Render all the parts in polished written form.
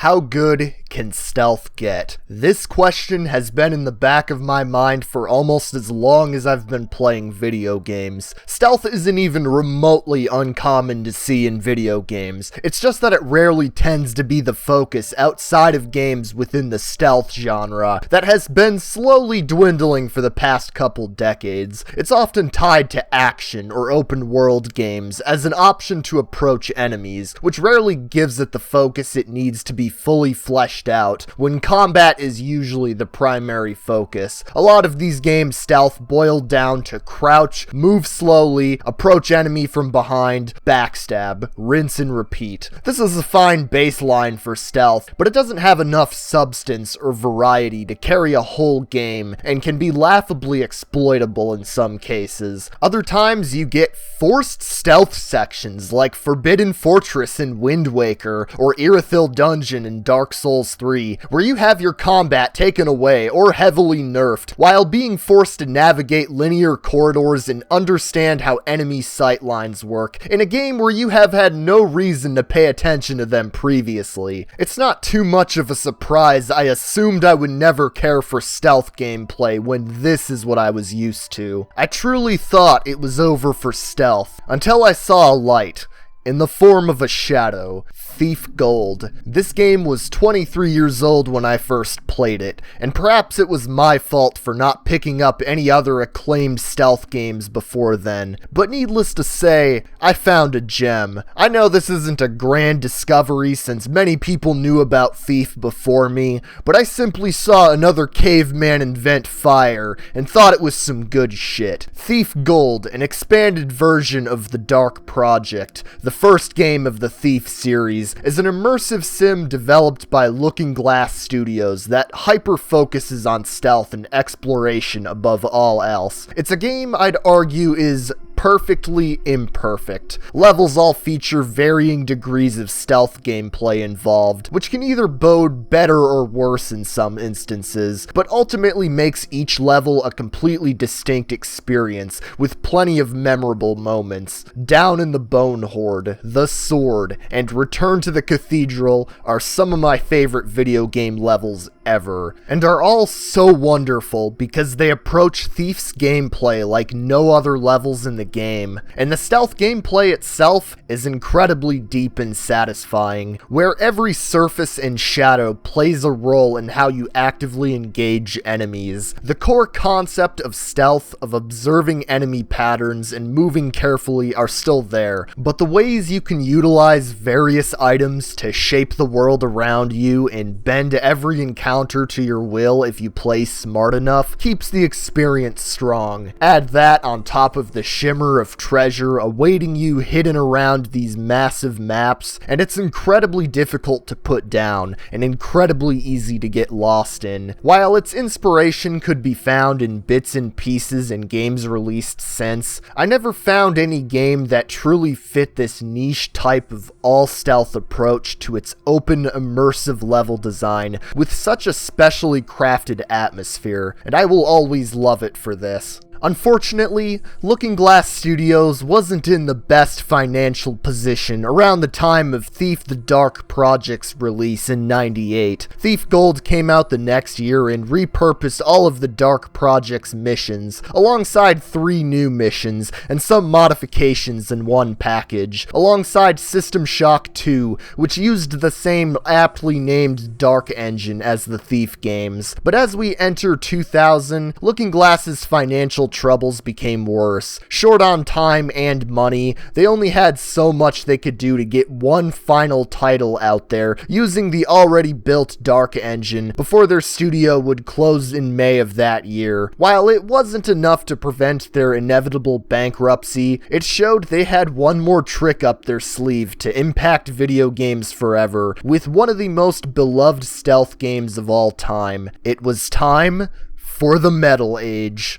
How good can stealth get? This question has been in the back of my mind for almost as long as I've been playing video games. Stealth isn't even remotely uncommon to see in video games. It's just that it rarely tends to be the focus outside of games within the stealth genre that has been slowly dwindling for the past couple decades. It's often tied to action or open world games as an option to approach enemies, which rarely gives it the focus it needs to be fully fleshed out, when combat is usually the primary focus. A lot of these games' stealth boiled down to crouch, move slowly, approach enemy from behind, backstab, rinse and repeat. This is a fine baseline for stealth, but it doesn't have enough substance or variety to carry a whole game, and can be laughably exploitable in some cases. Other times you get forced stealth sections like Forbidden Fortress in Wind Waker, or Irithyll Dungeon in Dark Souls 3, where you have your combat taken away or heavily nerfed, while being forced to navigate linear corridors and understand how enemy sightlines work, in a game where you have had no reason to pay attention to them previously. It's not too much of a surprise I assumed I would never care for stealth gameplay when this is what I was used to. I truly thought it was over for stealth, until I saw a light, in the form of a shadow. Thief Gold. This game was 23 years old when I first played it, and perhaps it was my fault for not picking up any other acclaimed stealth games before then, but needless to say, I found a gem. I know this isn't a grand discovery since many people knew about Thief before me, but I simply saw another caveman invent fire and thought it was some good shit. Thief Gold, an expanded version of The Dark Project, the first game of the Thief series, is an immersive sim developed by Looking Glass Studios that hyper-focuses on stealth and exploration above all else. It's a game I'd argue is perfectly imperfect. Levels all feature varying degrees of stealth gameplay involved, which can either bode better or worse in some instances, but ultimately makes each level a completely distinct experience, with plenty of memorable moments. Down in the Bone Horde, The Sword, and Return to the Cathedral are some of my favorite video game levels ever, and are all so wonderful because they approach Thief's gameplay like no other levels in the game, and the stealth gameplay itself is incredibly deep and satisfying, where every surface and shadow plays a role in how you actively engage enemies. The core concept of stealth, of observing enemy patterns and moving carefully, are still there, but the ways you can utilize various items to shape the world around you and bend every encounter to your will if you play smart enough keeps the experience strong. Add that on top of the shimmer of treasure awaiting you hidden around these massive maps, and it's incredibly difficult to put down and incredibly easy to get lost in. While its inspiration could be found in bits and pieces in games released since, I never found any game that truly fit this niche type of all-stealth approach to its open, immersive level design with such a specially crafted atmosphere, and I will always love it for this. Unfortunately, Looking Glass Studios wasn't in the best financial position around the time of Thief the Dark Project's release in '98. Thief Gold came out the next year and repurposed all of the Dark Project's missions, alongside 3 new missions and some modifications in one package, alongside System Shock 2, which used the same aptly named Dark engine as the Thief games. But as we enter 2000, Looking Glass's financial troubles became worse. Short on time and money, they only had so much they could do to get one final title out there using the already built Dark engine before their studio would close in May of that year. While it wasn't enough to prevent their inevitable bankruptcy, it showed they had one more trick up their sleeve to impact video games forever with one of the most beloved stealth games of all time. It was time for the Metal Age.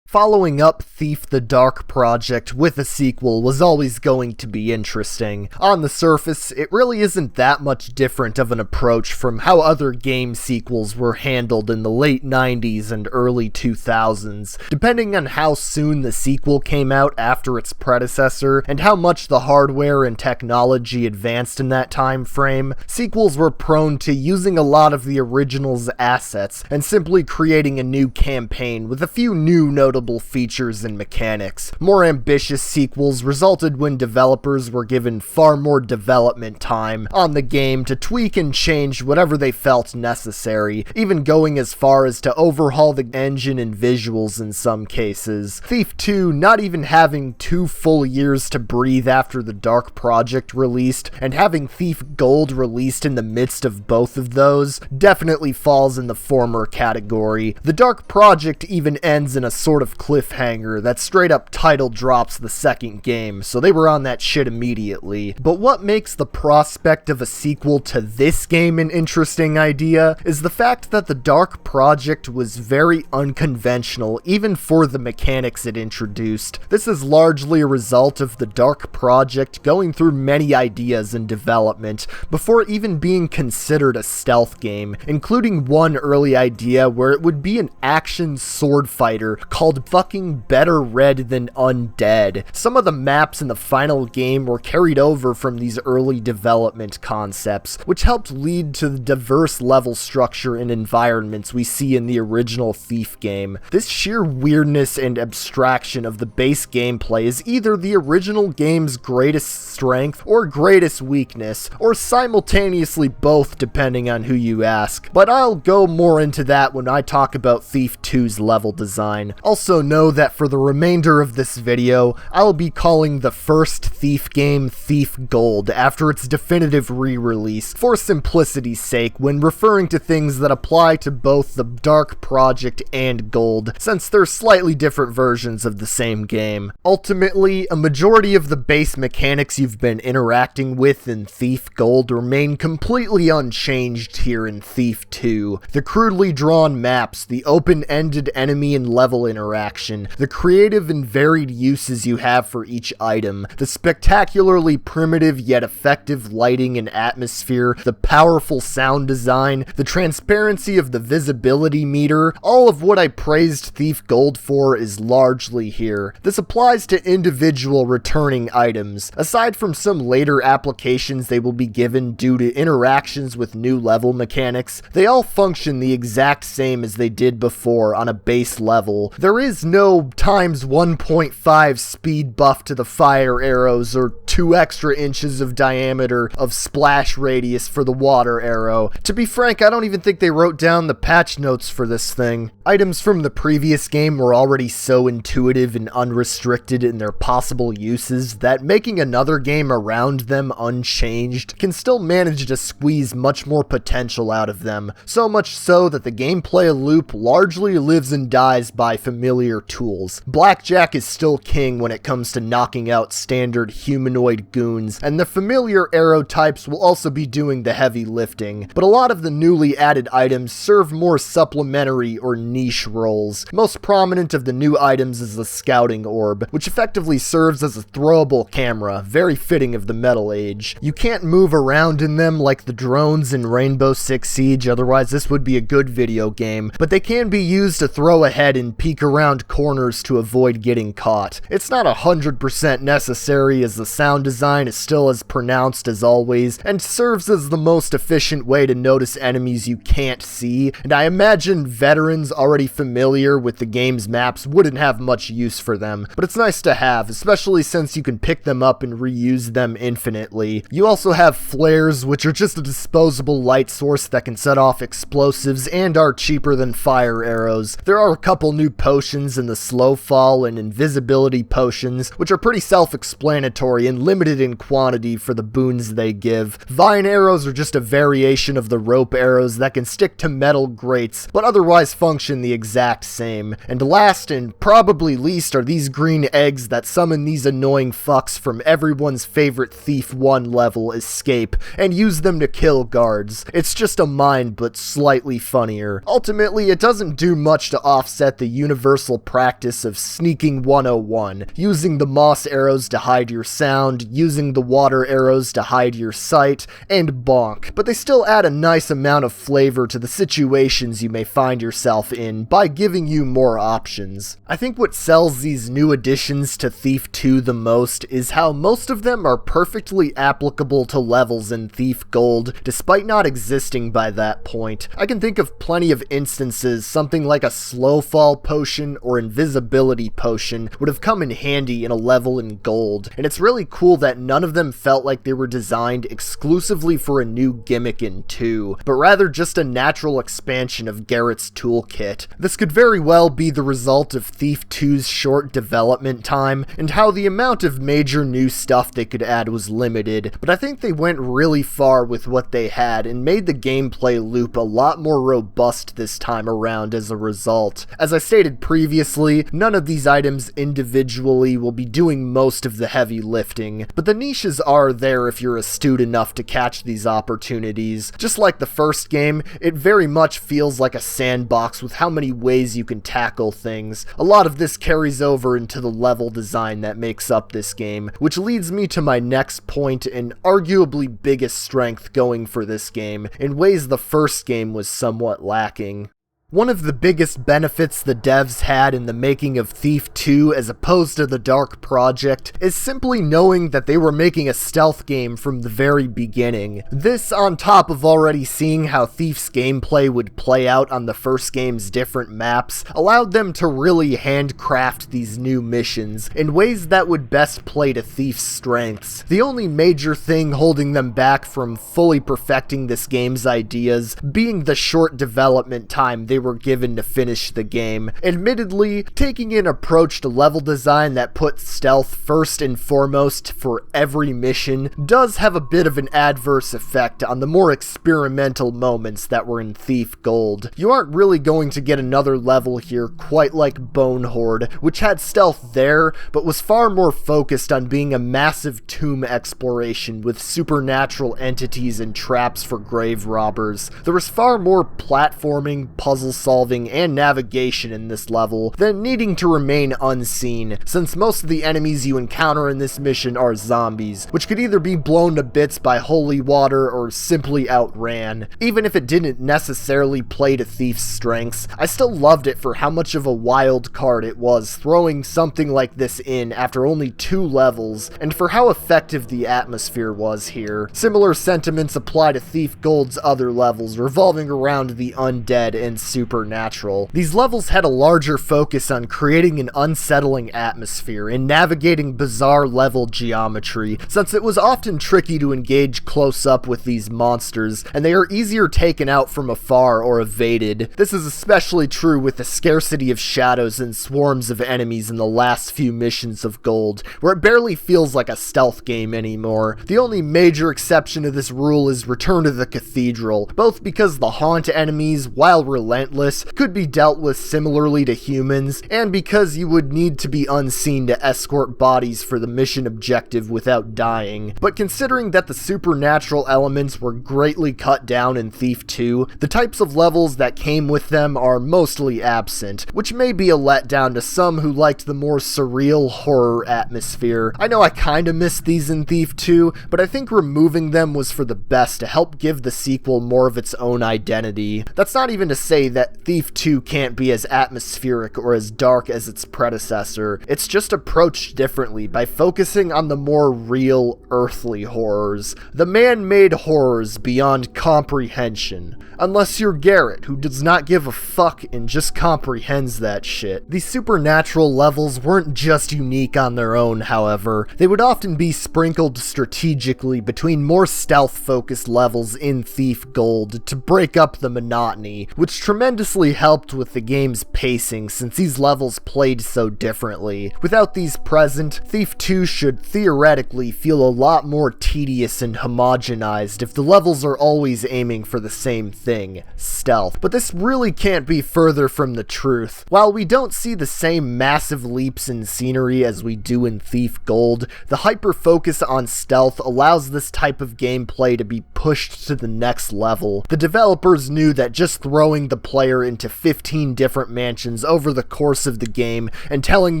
Following up Thief the Dark Project with a sequel was always going to be interesting. On the surface, it really isn't that much different of an approach from how other game sequels were handled in the late 90s and early 2000s. Depending on how soon the sequel came out after its predecessor, and how much the hardware and technology advanced in that time frame, sequels were prone to using a lot of the original's assets and simply creating a new campaign with a few new notable features and mechanics. More ambitious sequels resulted when developers were given far more development time on the game to tweak and change whatever they felt necessary, even going as far as to overhaul the engine and visuals in some cases. Thief 2 not even having 2 full years to breathe after the Dark Project released, and having Thief Gold released in the midst of both of those, definitely falls in the former category. The Dark Project even ends in a sort of cliffhanger that straight up title drops the second game, so they were on that shit immediately. But what makes the prospect of a sequel to this game an interesting idea is the fact that the Dark Project was very unconventional even for the mechanics it introduced. This is largely a result of the Dark Project going through many ideas in development before even being considered a stealth game, including one early idea where it would be an action sword fighter called fucking Better Red Than Undead. Some of the maps in the final game were carried over from these early development concepts, which helped lead to the diverse level structure and environments we see in the original Thief game. This sheer weirdness and abstraction of the base gameplay is either the original game's greatest strength or greatest weakness, or simultaneously both depending on who you ask. But I'll go more into that when I talk about Thief 2's level design. Also know that for the remainder of this video, I'll be calling the first Thief game Thief Gold after its definitive re-release, for simplicity's sake when referring to things that apply to both the Dark Project and Gold, since they're slightly different versions of the same game. Ultimately, a majority of the base mechanics you've been interacting with in Thief Gold remain completely unchanged here in Thief 2. The crudely drawn maps, the open-ended enemy and level interaction, the creative and varied uses you have for each item, the spectacularly primitive yet effective lighting and atmosphere, the powerful sound design, the transparency of the visibility meter, all of what I praised Thief Gold for is largely here. This applies to individual returning items. Aside from some later applications they will be given due to interactions with new level mechanics, they all function the exact same as they did before on a base level. There is no times 1.5 speed buff to the fire arrows or 2 extra inches of diameter of splash radius for the water arrow. To be frank, I don't even think they wrote down the patch notes for this thing. Items from the previous game were already so intuitive and unrestricted in their possible uses that making another game around them unchanged can still manage to squeeze much more potential out of them, so much so that the gameplay loop largely lives and dies by familiar tools. Blackjack is still king when it comes to knocking out standard humanoid goons, and the familiar arrow types will also be doing the heavy lifting, but a lot of the newly added items serve more supplementary or niche roles. Most prominent of the new items is the scouting orb, which effectively serves as a throwable camera, very fitting of the Metal Age. You can't move around in them like the drones in Rainbow Six Siege, otherwise this would be a good video game, but they can be used to throw ahead and peek around corners to avoid getting caught. It's not 100% necessary, as the sound design is still as pronounced as always, and serves as the most efficient way to notice enemies you can't see, and I imagine veterans already familiar with the game's maps wouldn't have much use for them, but it's nice to have, especially since you can pick them up and reuse them infinitely. You also have flares, which are just a disposable light source that can set off explosives and are cheaper than fire arrows. There are a couple new potions in the slow fall and invisibility potions, which are pretty self-explanatory and limited in quantity for the boons they give. Vine arrows are just a variation of the rope arrows that can stick to metal grates, but otherwise function the exact same. And last and probably least are these green eggs that summon these annoying fucks from everyone's favorite Thief 1 level, Escape, and use them to kill guards. It's just a mine, but slightly funnier. Ultimately, it doesn't do much to offset the universal universal practice of sneaking 101, using the moss arrows to hide your sound, using the water arrows to hide your sight, and bonk, but they still add a nice amount of flavor to the situations you may find yourself in by giving you more options. I think what sells these new additions to Thief 2 the most is how most of them are perfectly applicable to levels in Thief Gold, despite not existing by that point. I can think of plenty of instances something like a slow fall potion or invisibility potion would have come in handy in a level in Gold, and it's really cool that none of them felt like they were designed exclusively for a new gimmick in 2, but rather just a natural expansion of Garrett's toolkit. This could very well be the result of Thief 2's short development time, and how the amount of major new stuff they could add was limited, but I think they went really far with what they had and made the gameplay loop a lot more robust this time around as a result. As I stated previously, none of these items individually will be doing most of the heavy lifting, but the niches are there if you're astute enough to catch these opportunities. Just like the first game, it very much feels like a sandbox with how many ways you can tackle things. A lot of this carries over into the level design that makes up this game, which leads me to my next point and arguably biggest strength going for this game, in ways the first game was somewhat lacking. One of the biggest benefits the devs had in the making of Thief 2 as opposed to the Dark Project is simply knowing that they were making a stealth game from the very beginning. This, on top of already seeing how Thief's gameplay would play out on the first game's different maps, allowed them to really handcraft these new missions in ways that would best play to Thief's strengths. The only major thing holding them back from fully perfecting this game's ideas being the short development time they were given to finish the game. Admittedly, taking an approach to level design that puts stealth first and foremost for every mission does have a bit of an adverse effect on the more experimental moments that were in Thief Gold. You aren't really going to get another level here quite like Bone Horde, which had stealth there, but was far more focused on being a massive tomb exploration with supernatural entities and traps for grave robbers. There was far more platforming, puzzle solving, and navigation in this level than needing to remain unseen, since most of the enemies you encounter in this mission are zombies, which could either be blown to bits by holy water or simply outran. Even if it didn't necessarily play to Thief's strengths, I still loved it for how much of a wild card it was throwing something like this in after only 2 levels, and for how effective the atmosphere was here. Similar sentiments apply to Thief Gold's other levels, revolving around the undead and supernatural. These levels had a larger focus on creating an unsettling atmosphere and navigating bizarre level geometry, since it was often tricky to engage close up with these monsters, and they are easier taken out from afar or evaded. This is especially true with the scarcity of shadows and swarms of enemies in the last few missions of Gold, where it barely feels like a stealth game anymore. The only major exception to this rule is Return to the Cathedral, both because the haunt enemies, while relentless, could be dealt with similarly to humans, and because you would need to be unseen to escort bodies for the mission objective without dying. But considering that the supernatural elements were greatly cut down in Thief 2, the types of levels that came with them are mostly absent, which may be a letdown to some who liked the more surreal horror atmosphere. I know I kinda missed these in Thief 2, but I think removing them was for the best to help give the sequel more of its own identity. That's not even to say that Thief 2 can't be as atmospheric or as dark as its predecessor. It's just approached differently by focusing on the more real, earthly horrors. The man-made horrors beyond comprehension. Unless you're Garrett, who does not give a fuck and just comprehends that shit. These supernatural levels weren't just unique on their own, however. They would often be sprinkled strategically between more stealth-focused levels in Thief Gold to break up the monotony, which tremendously helped with the game's pacing since these levels played so differently. Without these present, Thief 2 should theoretically feel a lot more tedious and homogenized if the levels are always aiming for the same thing, stealth. But this really can't be further from the truth. While we don't see the same massive leaps in scenery as we do in Thief Gold, the hyper-focus on stealth allows this type of gameplay to be pushed to the next level. The developers knew that just throwing the player into 15 different mansions over the course of the game, and telling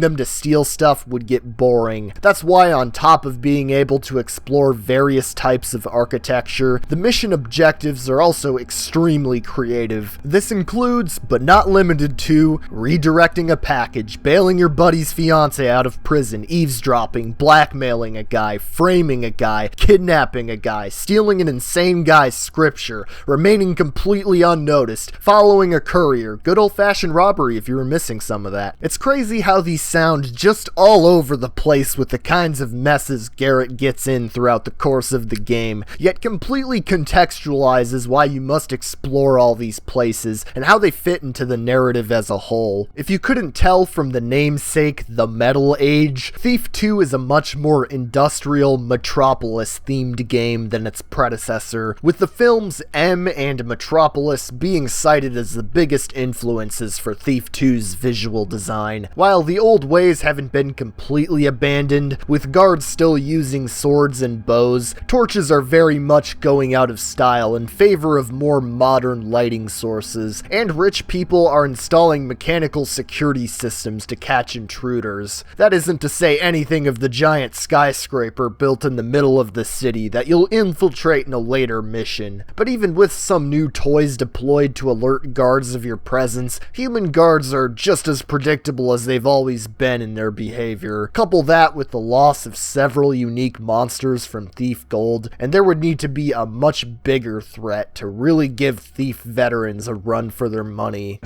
them to steal stuff would get boring. That's why, on top of being able to explore various types of architecture, the mission objectives are also extremely creative. This includes, but not limited to, redirecting a package, bailing your buddy's fiance out of prison, eavesdropping, blackmailing a guy, framing a guy, kidnapping a guy, stealing an insane guy's scripture, remaining completely unnoticed, following a courier, good old-fashioned robbery if you were missing some of that. It's crazy how these sound just all over the place with the kinds of messes Garrett gets in throughout the course of the game, yet completely contextualizes why you must explore all these places and how they fit into the narrative as a whole. If you couldn't tell from the namesake, The Metal Age, Thief 2 is a much more industrial, Metropolis-themed game than its predecessor, with the films M and Metropolis being cited as the biggest influences for Thief 2's visual design. While the old ways haven't been completely abandoned, with guards still using swords and bows, torches are very much going out of style in favor of more modern lighting sources, and rich people are installing mechanical security systems to catch intruders. That isn't to say anything of the giant skyscraper built in the middle of the city that you'll infiltrate in a later mission. But even with some new toys deployed to alert guards of your presence, human guards are just as predictable as they've always been in their behavior. Couple that with the loss of several unique monsters from Thief Gold, and there would need to be a much bigger threat to really give Thief veterans a run for their money.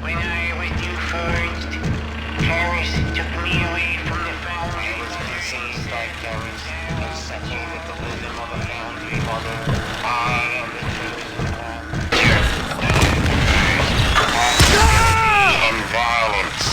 When I was new forged, Paris took me away from the foundry. I was conceived by Paris and settled at the rhythm of a foundry mother. I am the chosen one. And violence.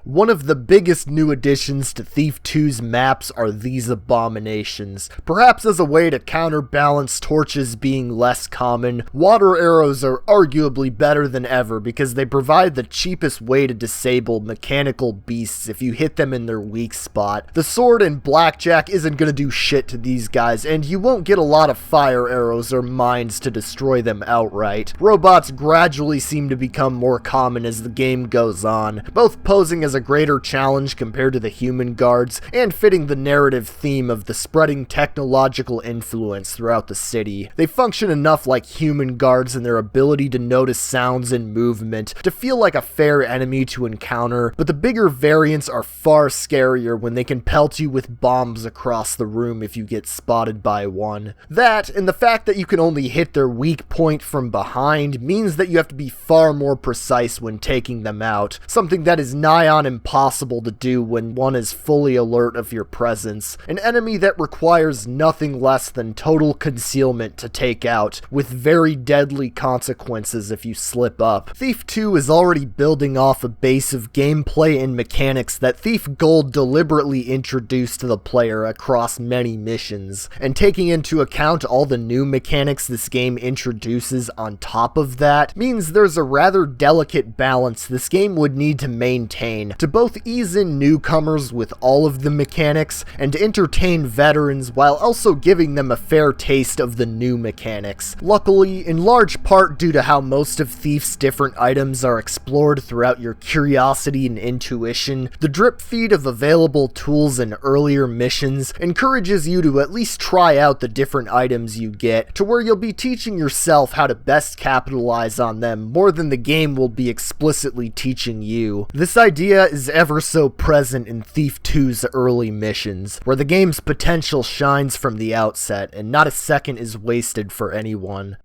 One of the biggest new additions to Thief 2's maps are these abominations. Perhaps as a way to counterbalance torches being less common, water arrows are arguably better than ever because they provide the cheapest way to disable mechanical beasts if you hit them in their weak spot. The sword and blackjack isn't gonna do shit to these guys, and you won't get a lot of fire arrows or mines to destroy them outright. Robots gradually seem to become more common as the game goes on, both posing as a greater challenge compared to the human guards, and fitting the narrative theme of the spreading technological influence throughout the city. They function enough like human guards in their ability to notice sounds and movement, to feel like a fair enemy to encounter, but the bigger variants are far scarier when they can pelt you with bombs across the room if you get spotted by one. That, and the fact that you can only hit their weak point from behind, means that you have to be far more precise when taking them out, something that is nigh on impossible to do when one is fully alert of your presence. An enemy that requires nothing less than total concealment to take out, with very deadly consequences if you slip up. Thief 2 is already building off a base of gameplay and mechanics that Thief Gold deliberately introduced to the player across many missions, and taking into account all the new mechanics this game introduces on top of that, means there's a rather delicate balance this game would need to maintain to both ease in newcomers with all of the mechanics and entertain veterans while also giving them a fair taste of the new mechanics. Luckily, in large part due to how most of Thief's different items are explored throughout your curiosity and intuition, the drip feed of available tools in earlier missions encourages you to at least try out the different items you get, to where you'll be teaching yourself how to best capitalize on them more than the game will be explicitly teaching you. This idea is ever so present in Thief 2's early missions, where the game's potential shines from the outset, and not a second is wasted for anyone.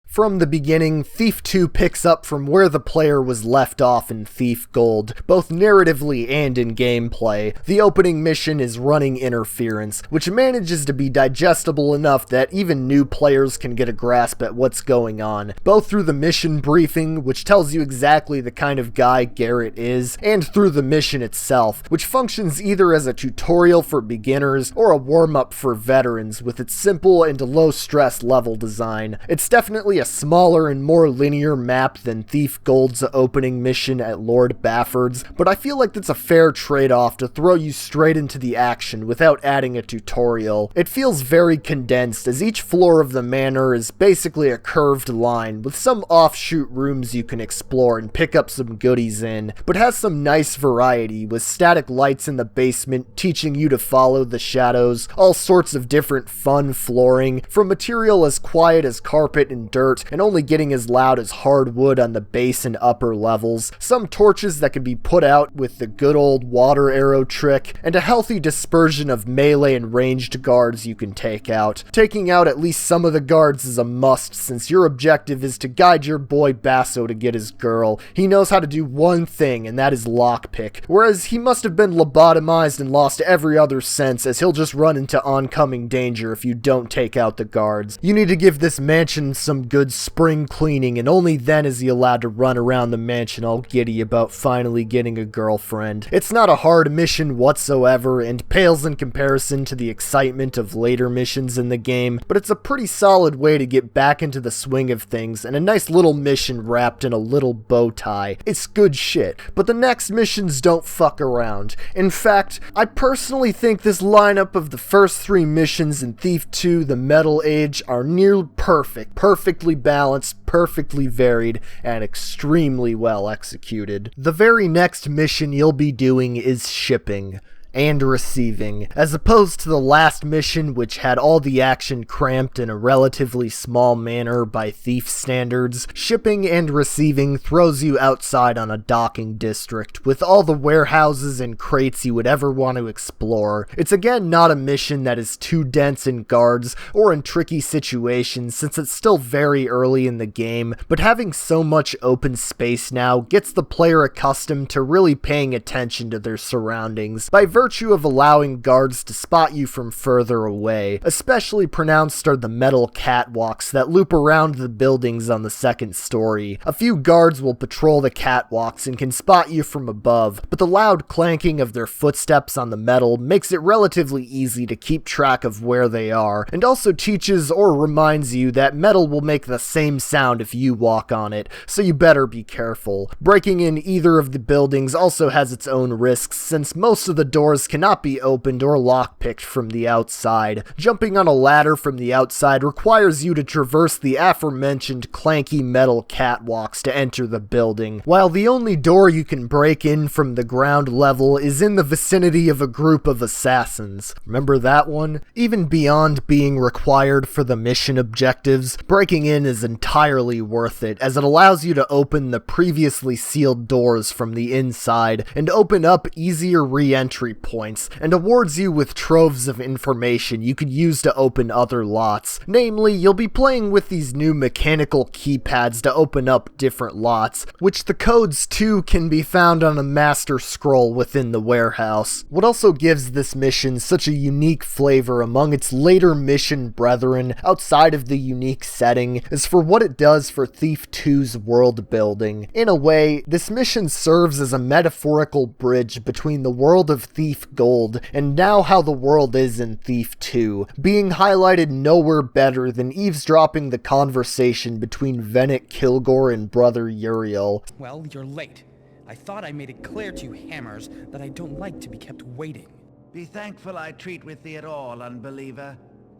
From the beginning, Thief 2 picks up from where the player was left off in Thief Gold, both narratively and in gameplay. The opening mission is Running Interference, which manages to be digestible enough that even new players can get a grasp at what's going on, both through the mission briefing, which tells you exactly the kind of guy Garrett is, and through the mission itself, which functions either as a tutorial for beginners or a warm-up for veterans with its simple and low-stress level design. It's definitely only a smaller and more linear map than Thief Gold's opening mission at Lord Bafford's, but I feel like that's a fair trade-off to throw you straight into the action without adding a tutorial. It feels very condensed, as each floor of the manor is basically a curved line, with some offshoot rooms you can explore and pick up some goodies in, but has some nice variety, with static lights in the basement teaching you to follow the shadows, all sorts of different fun flooring, from material as quiet as carpet and dirt, and only getting as loud as hardwood on the base and upper levels, some torches that can be put out with the good old water arrow trick, and a healthy dispersion of melee and ranged guards you can take out. Taking out at least some of the guards is a must, since your objective is to guide your boy Basso to get his girl. He knows how to do one thing, and that is lockpick, whereas he must have been lobotomized and lost every other sense, as he'll just run into oncoming danger if you don't take out the guards. You need to give this mansion some good spring cleaning, and only then is he allowed to run around the mansion all giddy about finally getting a girlfriend. It's not a hard mission whatsoever, and pales in comparison to the excitement of later missions in the game, but it's a pretty solid way to get back into the swing of things, and a nice little mission wrapped in a little bow tie. It's good shit, but the next missions don't fuck around. In fact, I personally think this lineup of the first 3 missions in Thief 2 The Metal Age are near perfect, perfectly balanced, perfectly varied, and extremely well executed. The very next mission you'll be doing is shipping and receiving. As opposed to the last mission, which had all the action cramped in a relatively small manner by Thief standards, shipping and receiving throws you outside on a docking district, with all the warehouses and crates you would ever want to explore. It's again not a mission that is too dense in guards, or in tricky situations, since it's still very early in the game, but having so much open space now gets the player accustomed to really paying attention to their surroundings, by virtue of allowing guards to spot you from further away. Especially pronounced are the metal catwalks that loop around the buildings on the second story. A few guards will patrol the catwalks and can spot you from above, but the loud clanking of their footsteps on the metal makes it relatively easy to keep track of where they are, and also teaches or reminds you that metal will make the same sound if you walk on it, so you better be careful. Breaking in either of the buildings also has its own risks, since most of the doors cannot be opened or lockpicked from the outside. Jumping on a ladder from the outside requires you to traverse the aforementioned clanky metal catwalks to enter the building, while the only door you can break in from the ground level is in the vicinity of a group of assassins. Remember that one? Even beyond being required for the mission objectives, breaking in is entirely worth it, as it allows you to open the previously sealed doors from the inside and open up easier re-entry points, and awards you with troves of information you could use to open other lots. Namely, you'll be playing with these new mechanical keypads to open up different lots, which the codes too can be found on a master scroll within the warehouse. What also gives this mission such a unique flavor among its later mission brethren outside of the unique setting is for what it does for Thief 2's world building. In a way, this mission serves as a metaphorical bridge between the world of Thief Gold and now how the world is in Thief 2, being highlighted nowhere better than eavesdropping the conversation between Venet Kilgore and brother Uriel. Well, you're late. I thought I made it clear to you hammers that I don't like to be kept waiting. Be thankful I treat with thee at all, unbeliever.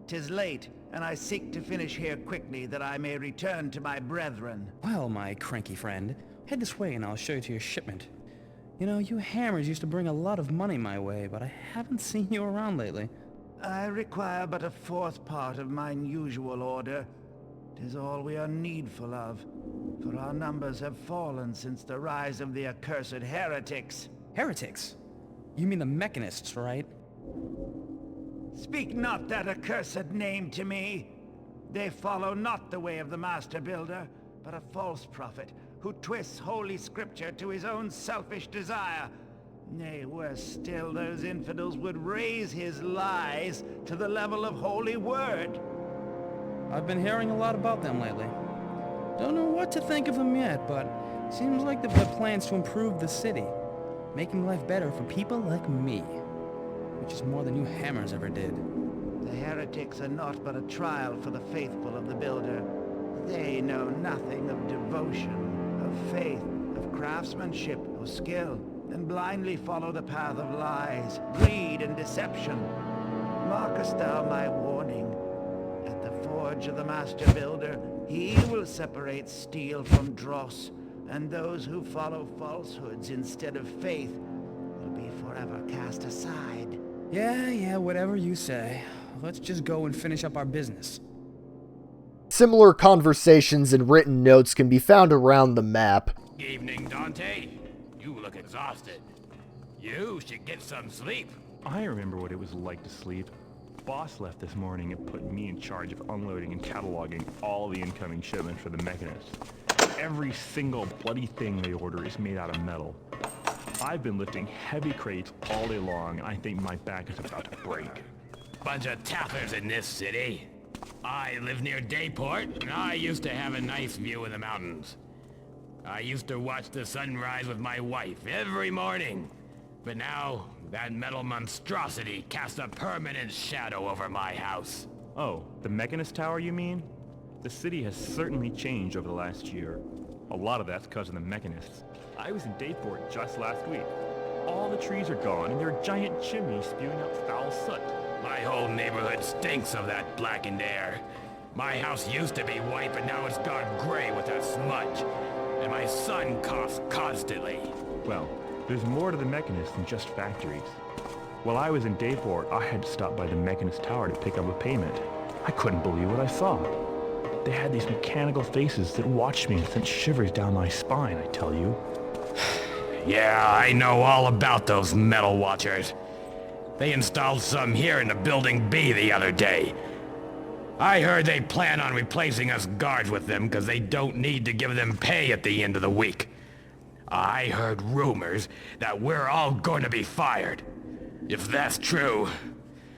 'Tis late, and I seek to finish here quickly that I may return to my brethren. Well, my cranky friend, head this way and I'll show you to your shipment. You know, you hammers used to bring a lot of money my way, but I haven't seen you around lately. I require but a 4th part of mine usual order. 'Tis all we are needful of, for our numbers have fallen since the rise of the accursed heretics. Heretics? You mean the mechanists, right? Speak not that accursed name to me. They follow not the way of the Master Builder, but a false prophet who twists holy scripture to his own selfish desire. Nay, worse still, those infidels would raise his lies to the level of holy word. I've been hearing a lot about them lately. Don't know what to think of them yet, but seems like they've got plans to improve the city, making life better for people like me, which is more than you hammers ever did. The heretics are naught but a trial for the faithful of the Builder. They know nothing of devotion, of faith, of craftsmanship, or skill, and blindly follow the path of lies, greed, and deception. Markest thou my warning? At the forge of the Master Builder, he will separate steel from dross, and those who follow falsehoods instead of faith will be forever cast aside. Yeah, whatever you say. Let's just go and finish up our business. Similar conversations and written notes can be found around the map. Evening, Dante. You look exhausted. You should get some sleep. I remember what it was like to sleep. Boss left this morning and put me in charge of unloading and cataloging all the incoming shipments for the mechanists. Every single bloody thing they order is made out of metal. I've been lifting heavy crates all day long, and I think my back is about to break. Bunch of tappers in this city. I live near Dayport, and I used to have a nice view of the mountains. I used to watch the sunrise with my wife every morning. But now, that metal monstrosity casts a permanent shadow over my house. Oh, the Mechanist Tower, you mean? The city has certainly changed over the last year. A lot of that's because of the Mechanists. I was in Dayport just last week. All the trees are gone, and there are giant chimneys spewing out foul soot. My whole neighborhood stinks of that blackened air. My house used to be white, but now it's gone gray with that smudge. And my son coughs constantly. Well, there's more to the Mechanists than just factories. While I was in Dayport, I had to stop by the Mechanist Tower to pick up a payment. I couldn't believe what I saw. They had these mechanical faces that watched me and sent shivers down my spine, I tell you. Yeah, I know all about those metal watchers. They installed some here in the Building B the other day. I heard they plan on replacing us guards with them because they don't need to give them pay at the end of the week. I heard rumors that we're all going to be fired. If that's true,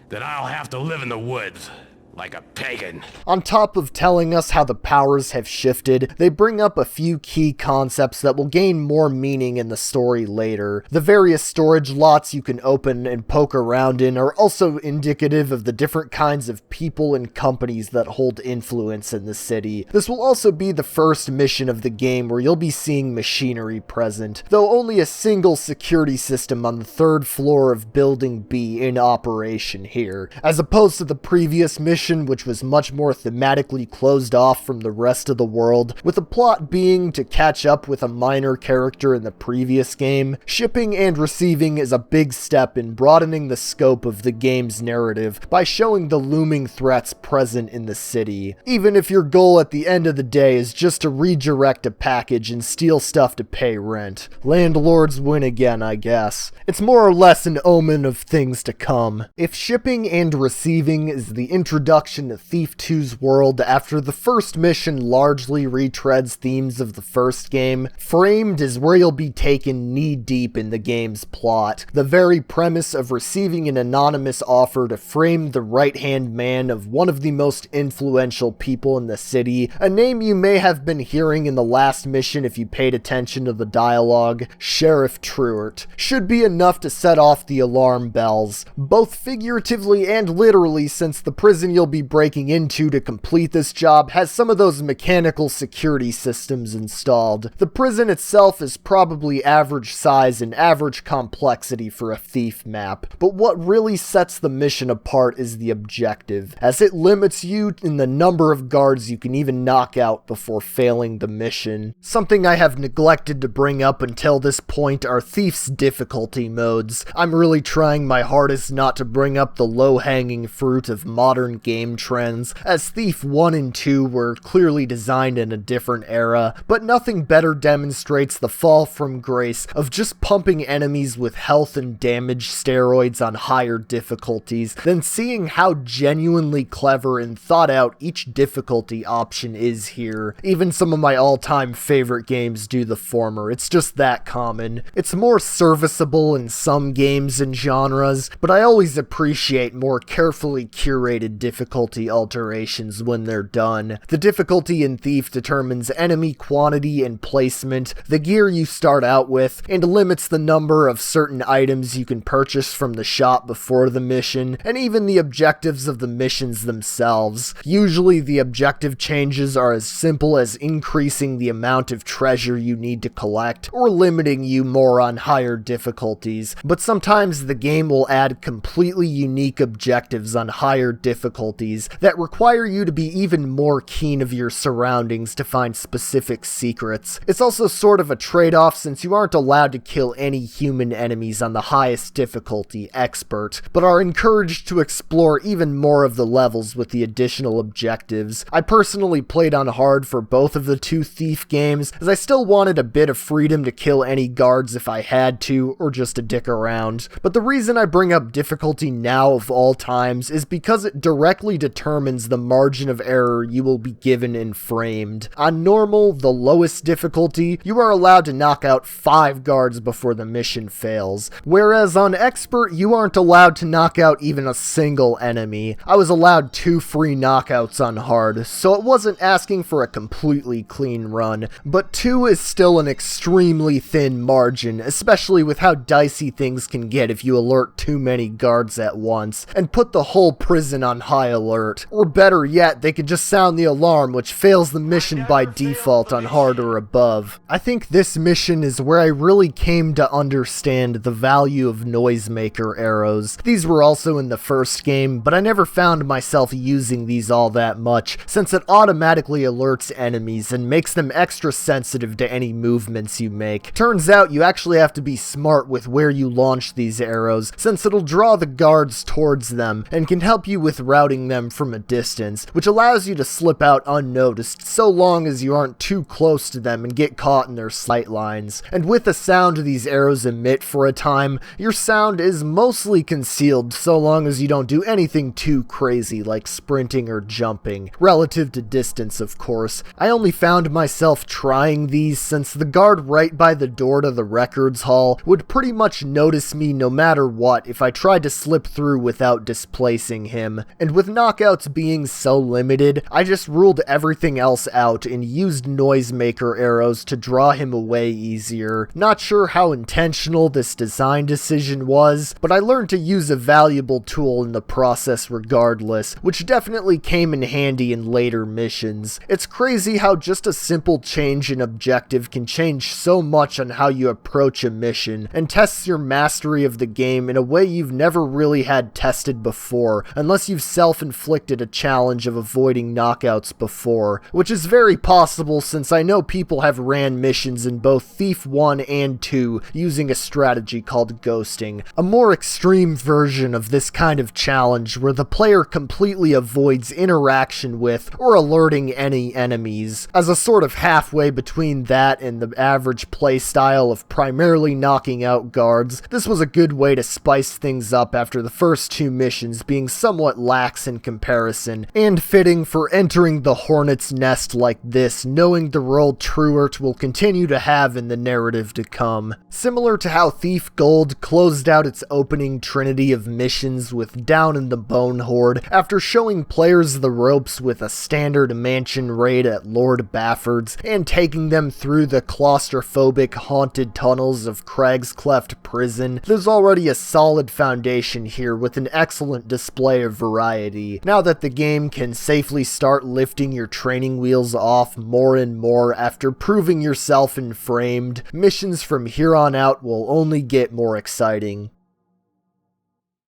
then I'll have to live in the woods. Like a pagan. On top of telling us how the powers have shifted, they bring up a few key concepts that will gain more meaning in the story later. The various storage lots you can open and poke around in are also indicative of the different kinds of people and companies that hold influence in the city. This will also be the first mission of the game where you'll be seeing machinery present, though only a single security system on the 3rd floor of Building B in operation here, as opposed to the previous mission, which was much more thematically closed off from the rest of the world, with the plot being to catch up with a minor character in the previous game. Shipping and receiving is a big step in broadening the scope of the game's narrative by showing the looming threats present in the city, even if your goal at the end of the day is just to redirect a package and steal stuff to pay rent. Landlords win again, I guess. It's more or less an omen of things to come. If shipping and receiving is the introduction to Thief 2's world after the first mission largely retreads themes of the first game, Framed is where you'll be taken knee-deep in the game's plot. The very premise of receiving an anonymous offer to frame the right-hand man of one of the most influential people in the city, a name you may have been hearing in the last mission if you paid attention to the dialogue, Sheriff Truart, should be enough to set off the alarm bells, both figuratively and literally, since the prison you'll be breaking into to complete this job has some of those mechanical security systems installed. The prison itself is probably average size and average complexity for a Thief map, but what really sets the mission apart is the objective, as it limits you in the number of guards you can even knock out before failing the mission. Something I have neglected to bring up until this point are Thief's difficulty modes. I'm really trying my hardest not to bring up the low-hanging fruit of modern game trends, as Thief 1 and 2 were clearly designed in a different era, but nothing better demonstrates the fall from grace of just pumping enemies with health and damage steroids on higher difficulties than seeing how genuinely clever and thought out each difficulty option is here. Even some of my all-time favorite games do the former, it's just that common. It's more serviceable in some games and genres, but I always appreciate more carefully curated difficulties difficulty alterations when they're done. The difficulty in Thief determines enemy quantity and placement, the gear you start out with, and limits the number of certain items you can purchase from the shop before the mission, and even the objectives of the missions themselves. Usually the objective changes are as simple as increasing the amount of treasure you need to collect, or limiting you more on higher difficulties, but sometimes the game will add completely unique objectives on higher difficulties that require you to be even more keen of your surroundings to find specific secrets. It's also sort of a trade-off since you aren't allowed to kill any human enemies on the highest difficulty, Expert, but are encouraged to explore even more of the levels with the additional objectives. I personally played on hard for both of the two Thief games, as I still wanted a bit of freedom to kill any guards if I had to, or just to dick around. But the reason I bring up difficulty now of all times is because it directly determines the margin of error you will be given in Framed. On normal, the lowest difficulty, you are allowed to knock out 5 guards before the mission fails, whereas on Expert, you aren't allowed to knock out even a single enemy. I was allowed 2 free knockouts on hard, so it wasn't asking for a completely clean run, but 2 is still an extremely thin margin, especially with how dicey things can get if you alert too many guards at once, and put the whole prison on high alert. Or better yet, they could just sound the alarm, which fails the mission by default on hard or above. I think this mission is where I really came to understand the value of noisemaker arrows. These were also in the first game, but I never found myself using these all that much, since it automatically alerts enemies and makes them extra sensitive to any movements you make. Turns out you actually have to be smart with where you launch these arrows, since it'll draw the guards towards them, and can help you with routing them from a distance, which allows you to slip out unnoticed so long as you aren't too close to them and get caught in their sight lines. And with the sound these arrows emit for a time, your sound is mostly concealed so long as you don't do anything too crazy like sprinting or jumping, relative to distance of course. I only found myself trying these since the guard right by the door to the records hall would pretty much notice me no matter what if I tried to slip through without displacing him, and with knockouts being so limited, I just ruled everything else out and used noisemaker arrows to draw him away easier. Not sure how intentional this design decision was, but I learned to use a valuable tool in the process regardless, which definitely came in handy in later missions. It's crazy how just a simple change in objective can change so much on how you approach a mission, and tests your mastery of the game in a way you've never really had tested before, unless you've self-inflicted a challenge of avoiding knockouts before, which is very possible since I know people have ran missions in both Thief 1 and 2 using a strategy called ghosting, a more extreme version of this kind of challenge where the player completely avoids interaction with or alerting any enemies. As a sort of halfway between that and the average playstyle of primarily knocking out guards, this was a good way to spice things up after the first 2 missions being somewhat lax in comparison, and fitting for entering the Hornet's Nest like this, knowing the role Truart will continue to have in the narrative to come. Similar to how Thief Gold closed out its opening trinity of missions with Down in the Bone Horde after showing players the ropes with a standard mansion raid at Lord Bafford's and taking them through the claustrophobic haunted tunnels of Crag's Cleft Prison, there's already a solid foundation here with an excellent display of variety. Now that the game can safely start lifting your training wheels off more and more after proving yourself in Framed, missions from here on out will only get more exciting.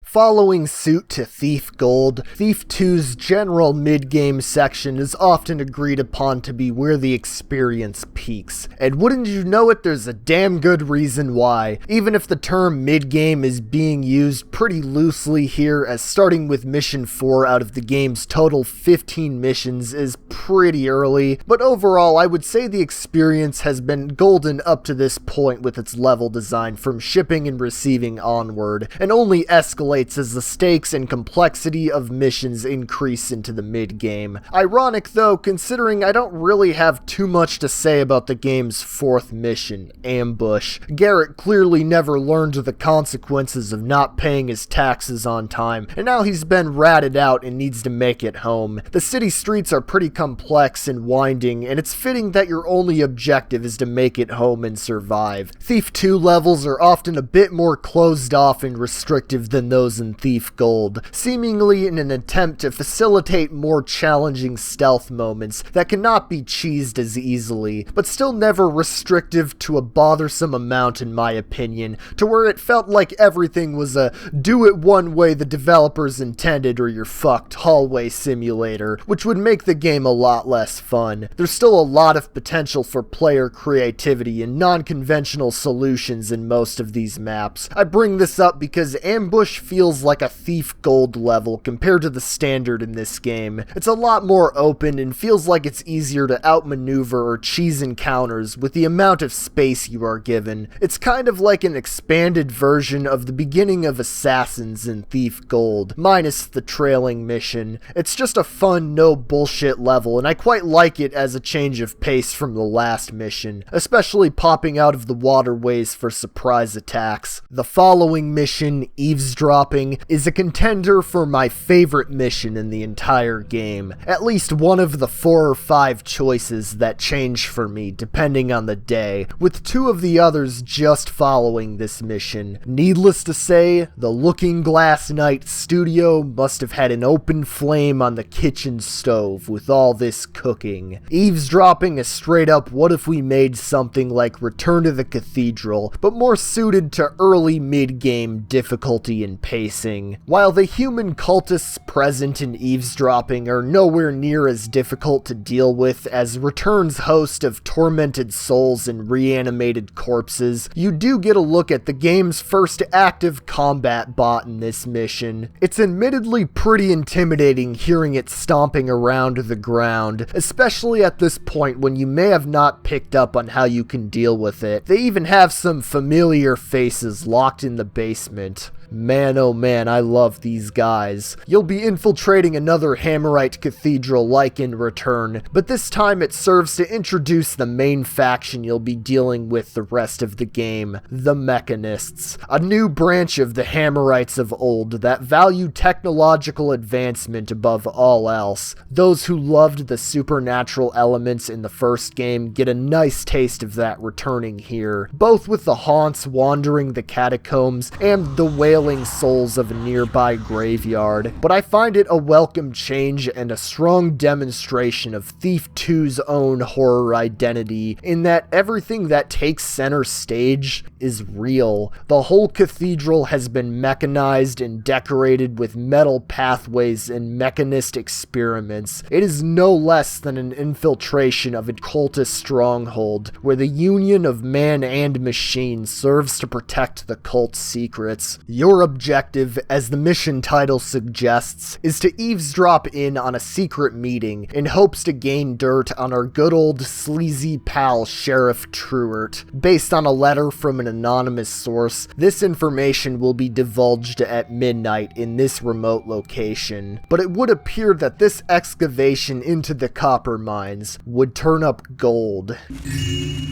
Following suit to Thief Gold, Thief 2's general mid-game section is often agreed upon to be where the experience peaks. And wouldn't you know it, there's a damn good reason why, even if the term mid-game is being used pretty loosely here, as starting with mission 4 out of the game's total 15 missions is pretty early, but overall I would say the experience has been golden up to this point with its level design from shipping and receiving onward, and only escalates escalates as the stakes and complexity of missions increase into the mid-game. Ironic though, considering I don't really have too much to say about the game's fourth mission, Ambush. Garrett clearly never learned the consequences of not paying his taxes on time, and now he's been ratted out and needs to make it home. The city streets are pretty complex and winding, and it's fitting that your only objective is to make it home and survive. Thief 2 levels are often a bit more closed off and restrictive than those in Thief Gold, seemingly in an attempt to facilitate more challenging stealth moments that cannot be cheesed as easily, but still never restrictive to a bothersome amount in my opinion, to where it felt like everything was a do it one way the developers intended or you're fucked hallway simulator, which would make the game a lot less fun. There's still a lot of potential for player creativity and non-conventional solutions in most of these maps. I bring this up because Ambush feels like a Thief Gold level compared to the standard in this game. It's a lot more open and feels like it's easier to outmaneuver or cheese encounters with the amount of space you are given. It's kind of like an expanded version of the beginning of Assassins in Thief Gold, minus the trailing mission. It's just a fun, no bullshit level, and I quite like it as a change of pace from the last mission, especially popping out of the waterways for surprise attacks. The following mission, Eavesdropping, is a contender for my favorite mission in the entire game. At least one of the 4 or 5 choices that change for me depending on the day, with 2 of the others just following this mission. Needless to say, the Looking Glass Night studio must have had an open flame on the kitchen stove with all this cooking. Eavesdropping is straight up what if we made something like Return to the Cathedral, but more suited to early mid-game difficulty and pacing. While the human cultists present in Eavesdropping are nowhere near as difficult to deal with as Return's host of tormented souls and reanimated corpses, you do get a look at the game's first active combat bot in this mission. It's admittedly pretty intimidating hearing it stomping around the ground, especially at this point when you may have not picked up on how you can deal with it. They even have some familiar faces locked in the basement. Man, oh man, I love these guys. You'll be infiltrating another Hammerite cathedral like in Return, but this time it serves to introduce the main faction you'll be dealing with the rest of the game, the Mechanists. A new branch of the Hammerites of old that value technological advancement above all else. Those who loved the supernatural elements in the first game get a nice taste of that returning here, both with the haunts wandering the catacombs and the wailing souls of a nearby graveyard, but I find it a welcome change and a strong demonstration of Thief 2's own horror identity, in that everything that takes center stage is real. The whole cathedral has been mechanized and decorated with metal pathways and mechanist experiments. It is no less than an infiltration of a cultist stronghold, where the union of man and machine serves to protect the cult's secrets. Your objective, as the mission title suggests, is to eavesdrop in on a secret meeting in hopes to gain dirt on our good old sleazy pal Sheriff Truart. Based on a letter from an anonymous source, this information will be divulged at midnight in this remote location, but it would appear that this excavation into the copper mines would turn up gold,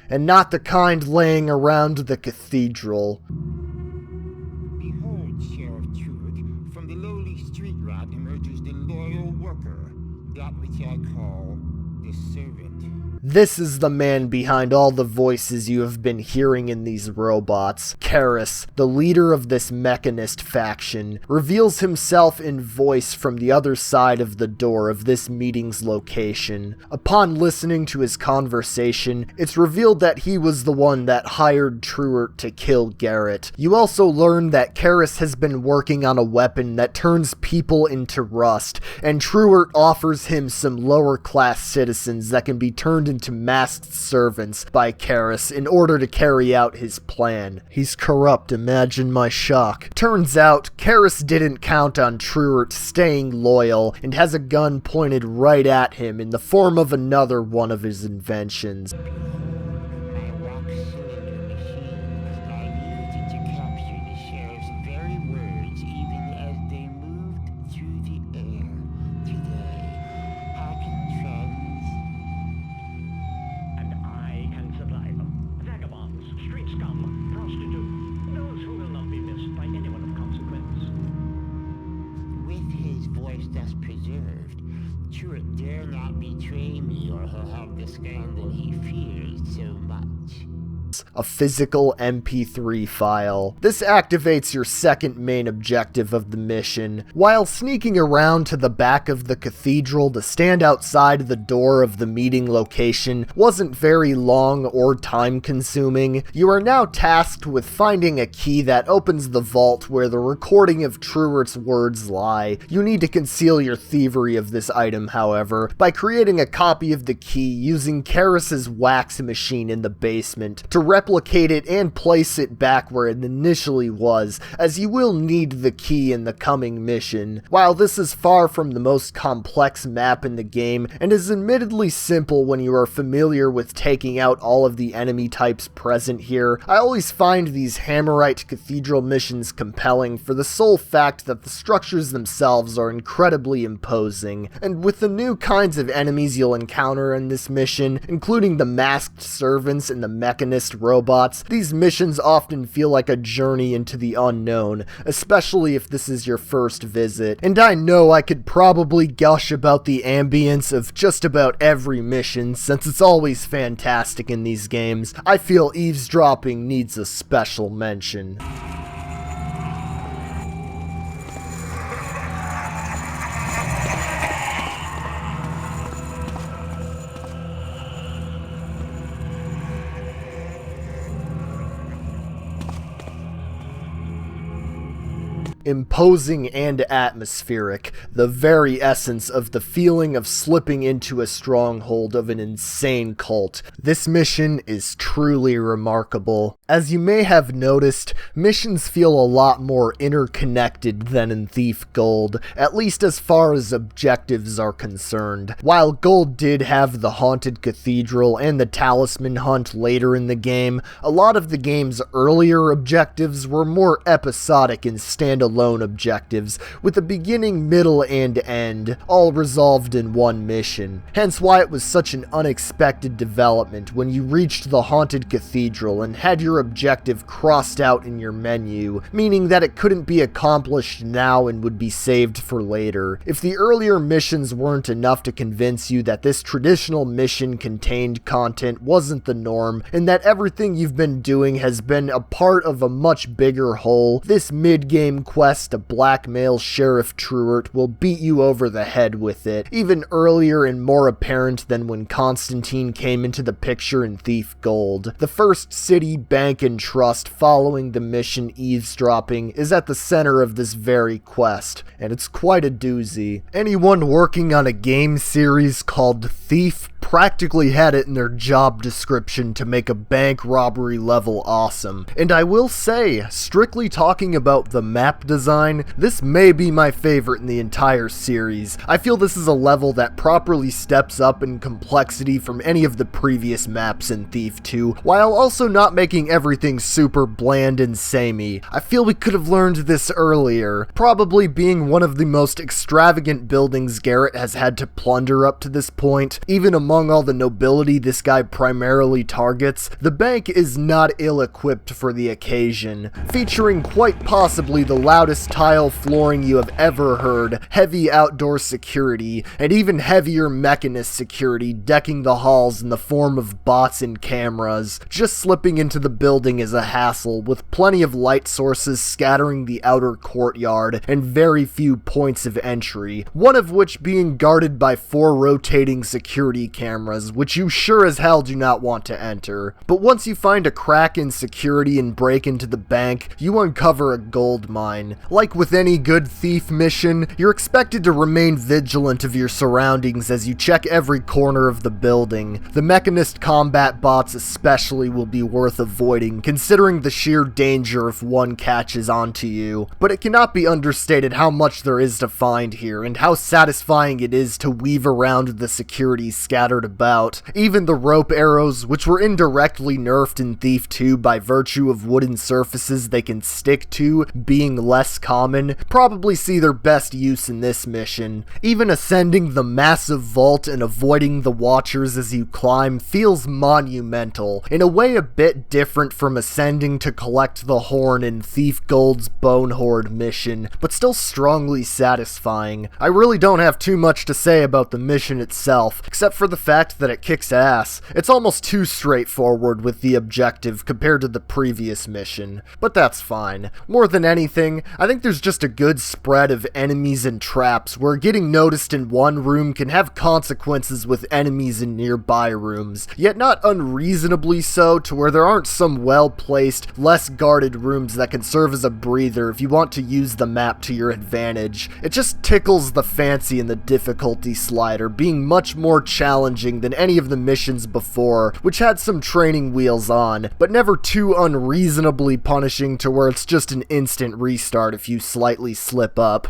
and not the kind laying around the cathedral. Behold, Sheriff Truart, from the lowly street rat emerges the loyal worker, that which I call the servant. This is the man behind all the voices you have been hearing in these robots. Karis, the leader of this mechanist faction, reveals himself in voice from the other side of the door of this meeting's location. Upon listening to his conversation, it's revealed that he was the one that hired Truart to kill Garrett. You also learn that Karis has been working on a weapon that turns people into rust, and Truart offers him some lower class citizens that can be turned into masked servants by Karis in order to carry out his plan. He's corrupt, imagine my shock. Turns out, Karis didn't count on Truart staying loyal and has a gun pointed right at him in the form of another one of his inventions. My rock-cylinder machine, I used it to capture the sheriff's very words even not betray me, or he'll have the scandal he fears so much. A physical MP3 file. This activates your second main objective of the mission. While sneaking around to the back of the cathedral to stand outside the door of the meeting location wasn't very long or time-consuming, you are now tasked with finding a key that opens the vault where the recording of Truert's words lie. You need to conceal your thievery of this item, however, by creating a copy of the key using Karis's wax machine in the basement to replicate it and place it back where it initially was, as you will need the key in the coming mission. While this is far from the most complex map in the game, and is admittedly simple when you are familiar with taking out all of the enemy types present here, I always find these Hammerite Cathedral missions compelling for the sole fact that the structures themselves are incredibly imposing, and with the new kinds of enemies you'll encounter in this mission, including the masked servants and the mechanist robots, these missions often feel like a journey into the unknown, especially if this is your first visit. And I know I could probably gush about the ambience of just about every mission, since it's always fantastic in these games. I feel eavesdropping needs a special mention. Imposing and atmospheric, the very essence of the feeling of slipping into a stronghold of an insane cult. This mission is truly remarkable. As you may have noticed, missions feel a lot more interconnected than in Thief Gold, at least as far as objectives are concerned. While Gold did have the Haunted Cathedral and the Talisman Hunt later in the game, a lot of the game's earlier objectives were more episodic and standalone objectives, with a beginning, middle, and end, all resolved in one mission. Hence why it was such an unexpected development when you reached the Haunted Cathedral and had your objective crossed out in your menu, meaning that it couldn't be accomplished now and would be saved for later. If the earlier missions weren't enough to convince you that this traditional mission-contained content wasn't the norm, and that everything you've been doing has been a part of a much bigger whole, this mid-game quest to blackmail Sheriff Truert will beat you over the head with it, even earlier and more apparent than when Constantine came into the picture in Thief Gold. The first city, bank, and trust following the mission eavesdropping is at the center of this very quest, and it's quite a doozy. Anyone working on a game series called Thief practically had it in their job description to make a bank robbery level awesome. And I will say, strictly talking about the map design, this may be my favorite in the entire series. I feel this is a level that properly steps up in complexity from any of the previous maps in Thief 2, while also not making everything super bland and samey. I feel we could have learned this earlier, probably being one of the most extravagant buildings Garrett has had to plunder up to this point. Even among all the nobility this guy primarily targets, the bank is not ill-equipped for the occasion, featuring quite possibly the loudest tile flooring you have ever heard, heavy outdoor security, and even heavier mechanist security decking the halls in the form of bots and cameras. Just slipping into the building is a hassle, with plenty of light sources scattering the outer courtyard, and very few points of entry, one of which being guarded by 4 rotating security cameras, which you sure as hell do not want to enter. But once you find a crack in security and break into the bank, you uncover a gold mine. Like with any good thief mission, you're expected to remain vigilant of your surroundings as you check every corner of the building. The mechanist combat bots especially will be worth avoiding, considering the sheer danger if one catches onto you. But it cannot be understated how much there is to find here, and how satisfying it is to weave around the security scattered scattered about. Even the rope arrows, which were indirectly nerfed in Thief 2 by virtue of wooden surfaces they can stick to being less common, probably see their best use in this mission. Even ascending the massive vault and avoiding the Watchers as you climb feels monumental, in a way a bit different from ascending to collect the horn in Thief Gold's Bone Horde mission, but still strongly satisfying. I really don't have too much to say about the mission itself, except for the fact that it kicks ass. It's almost too straightforward with the objective compared to the previous mission, but that's fine. More than anything, I think there's just a good spread of enemies and traps where getting noticed in one room can have consequences with enemies in nearby rooms, yet not unreasonably so to where there aren't some well-placed, less guarded rooms that can serve as a breather if you want to use the map to your advantage. It just tickles the fancy in the difficulty slider, being much more challenging than any of the missions before, which had some training wheels on, but never too unreasonably punishing to where it's just an instant restart if you slightly slip up.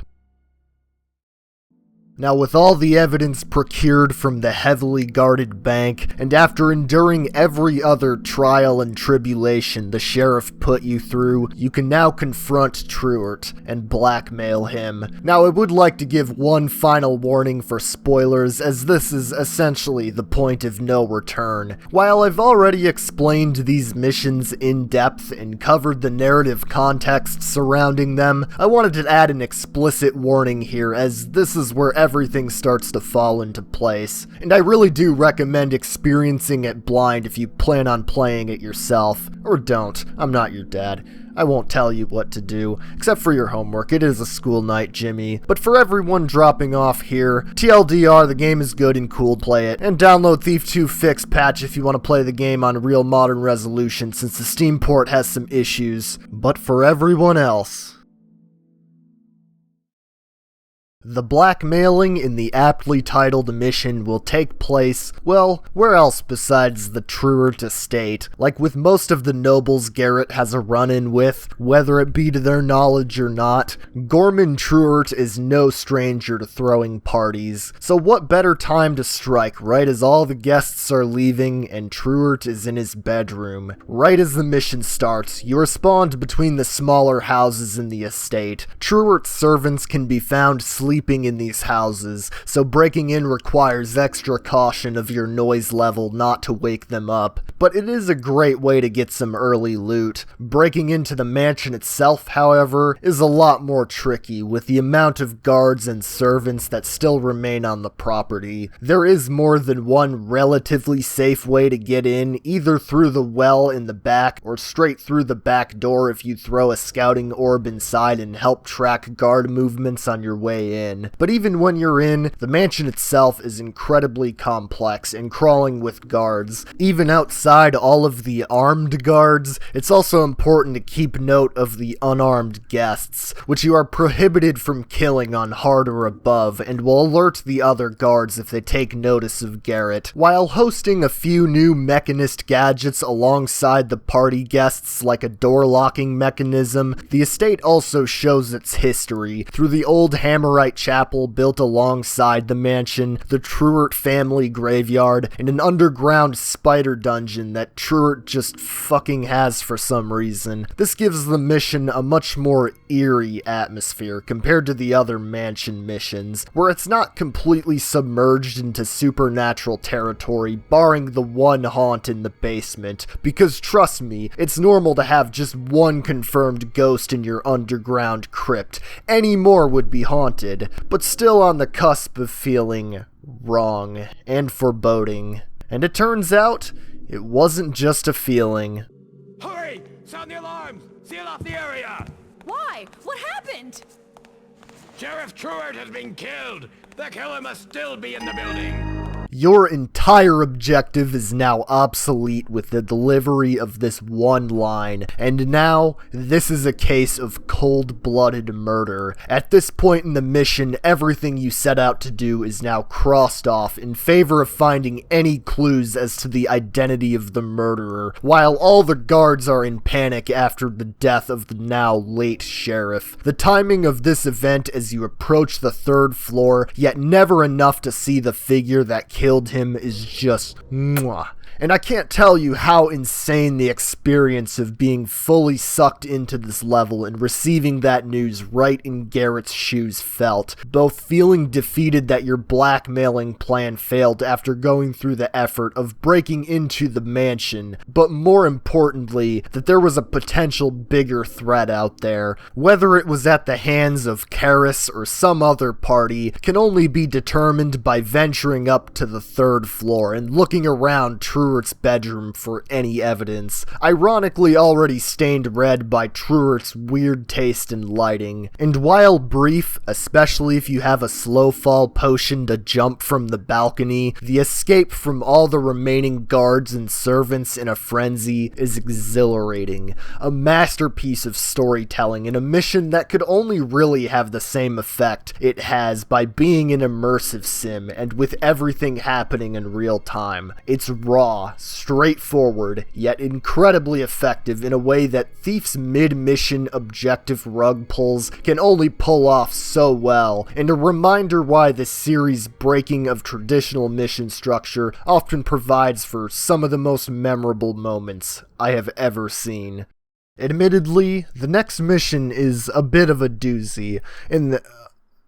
Now, with all the evidence procured from the heavily guarded bank, and after enduring every other trial and tribulation the sheriff put you through, you can now confront Truart and blackmail him. Now, I would like to give one final warning for spoilers, as this is essentially the point of no return. While I've already explained these missions in depth and covered the narrative context surrounding them, I wanted to add an explicit warning here, as this is where everything starts to fall into place, and I really do recommend experiencing it blind if you plan on playing it yourself. Or don't. I'm not your dad. I won't tell you what to do, except for your homework. It is a school night, Jimmy. But for everyone dropping off here, TLDR, the game is good and cool, play it. And download Thief 2 Fix patch if you want to play the game on real modern resolution, since the Steam port has some issues. But for everyone else, the blackmailing in the aptly titled mission will take place, well, where else besides the Truart estate? Like with most of the nobles Garrett has a run-in with, whether it be to their knowledge or not, Gorman Truart is no stranger to throwing parties. So what better time to strike right as all the guests are leaving and Truart is in his bedroom. Right as the mission starts, you are spawned between the smaller houses in the estate. Truart's servants can be found sleeping in these houses, so breaking in requires extra caution of your noise level not to wake them up. But it is a great way to get some early loot. Breaking into the mansion itself, however, is a lot more tricky with the amount of guards and servants that still remain on the property. There is more than one relatively safe way to get in, either through the well in the back or straight through the back door if you throw a scouting orb inside and help track guard movements on your way in. But even when you're in, the mansion itself is incredibly complex and crawling with guards. Even outside all of the armed guards, it's also important to keep note of the unarmed guests, which you are prohibited from killing on hard or above, and will alert the other guards if they take notice of Garrett. While hosting a few new mechanist gadgets alongside the party guests like a door locking mechanism, the estate also shows its history through the old Hammerite chapel built alongside the mansion, the Truart family graveyard, and an underground spider dungeon that Truart just fucking has for some reason. This gives the mission a much more eerie atmosphere compared to the other mansion missions, where it's not completely submerged into supernatural territory, barring the one haunt in the basement, because trust me, it's normal to have just one confirmed ghost in your underground crypt. Any more would be haunted, but still on the cusp of feeling wrong and foreboding. And it turns out, it wasn't just a feeling. Hurry! Sound the alarms! Seal off the area! Why? What happened? Sheriff Truart has been killed! The killer must still be in the building! Your entire objective is now obsolete with the delivery of this one line, and now, this is a case of cold-blooded murder. At this point in the mission, everything you set out to do is now crossed off in favor of finding any clues as to the identity of the murderer, while all the guards are in panic after the death of the now late sheriff. The timing of this event as you approach the third floor, yet never enough to see the figure that killed him is just mwah. And I can't tell you how insane the experience of being fully sucked into this level and receiving that news right in Garrett's shoes felt. Both feeling defeated that your blackmailing plan failed after going through the effort of breaking into the mansion, but more importantly, that there was a potential bigger threat out there. Whether it was at the hands of Karis or some other party can only be determined by venturing up to the 3rd floor and looking around Truert's bedroom for any evidence, ironically already stained red by Truert's weird taste in lighting. And while brief, especially if you have a slow fall potion to jump from the balcony, the escape from all the remaining guards and servants in a frenzy is exhilarating. A masterpiece of storytelling in a mission that could only really have the same effect it has by being an immersive sim and with everything happening in real time. It's raw, straightforward, yet incredibly effective in a way that Thief's mid-mission objective rug pulls can only pull off so well, and a reminder why this series' breaking of traditional mission structure often provides for some of the most memorable moments I have ever seen. Admittedly, the next mission is a bit of a doozy.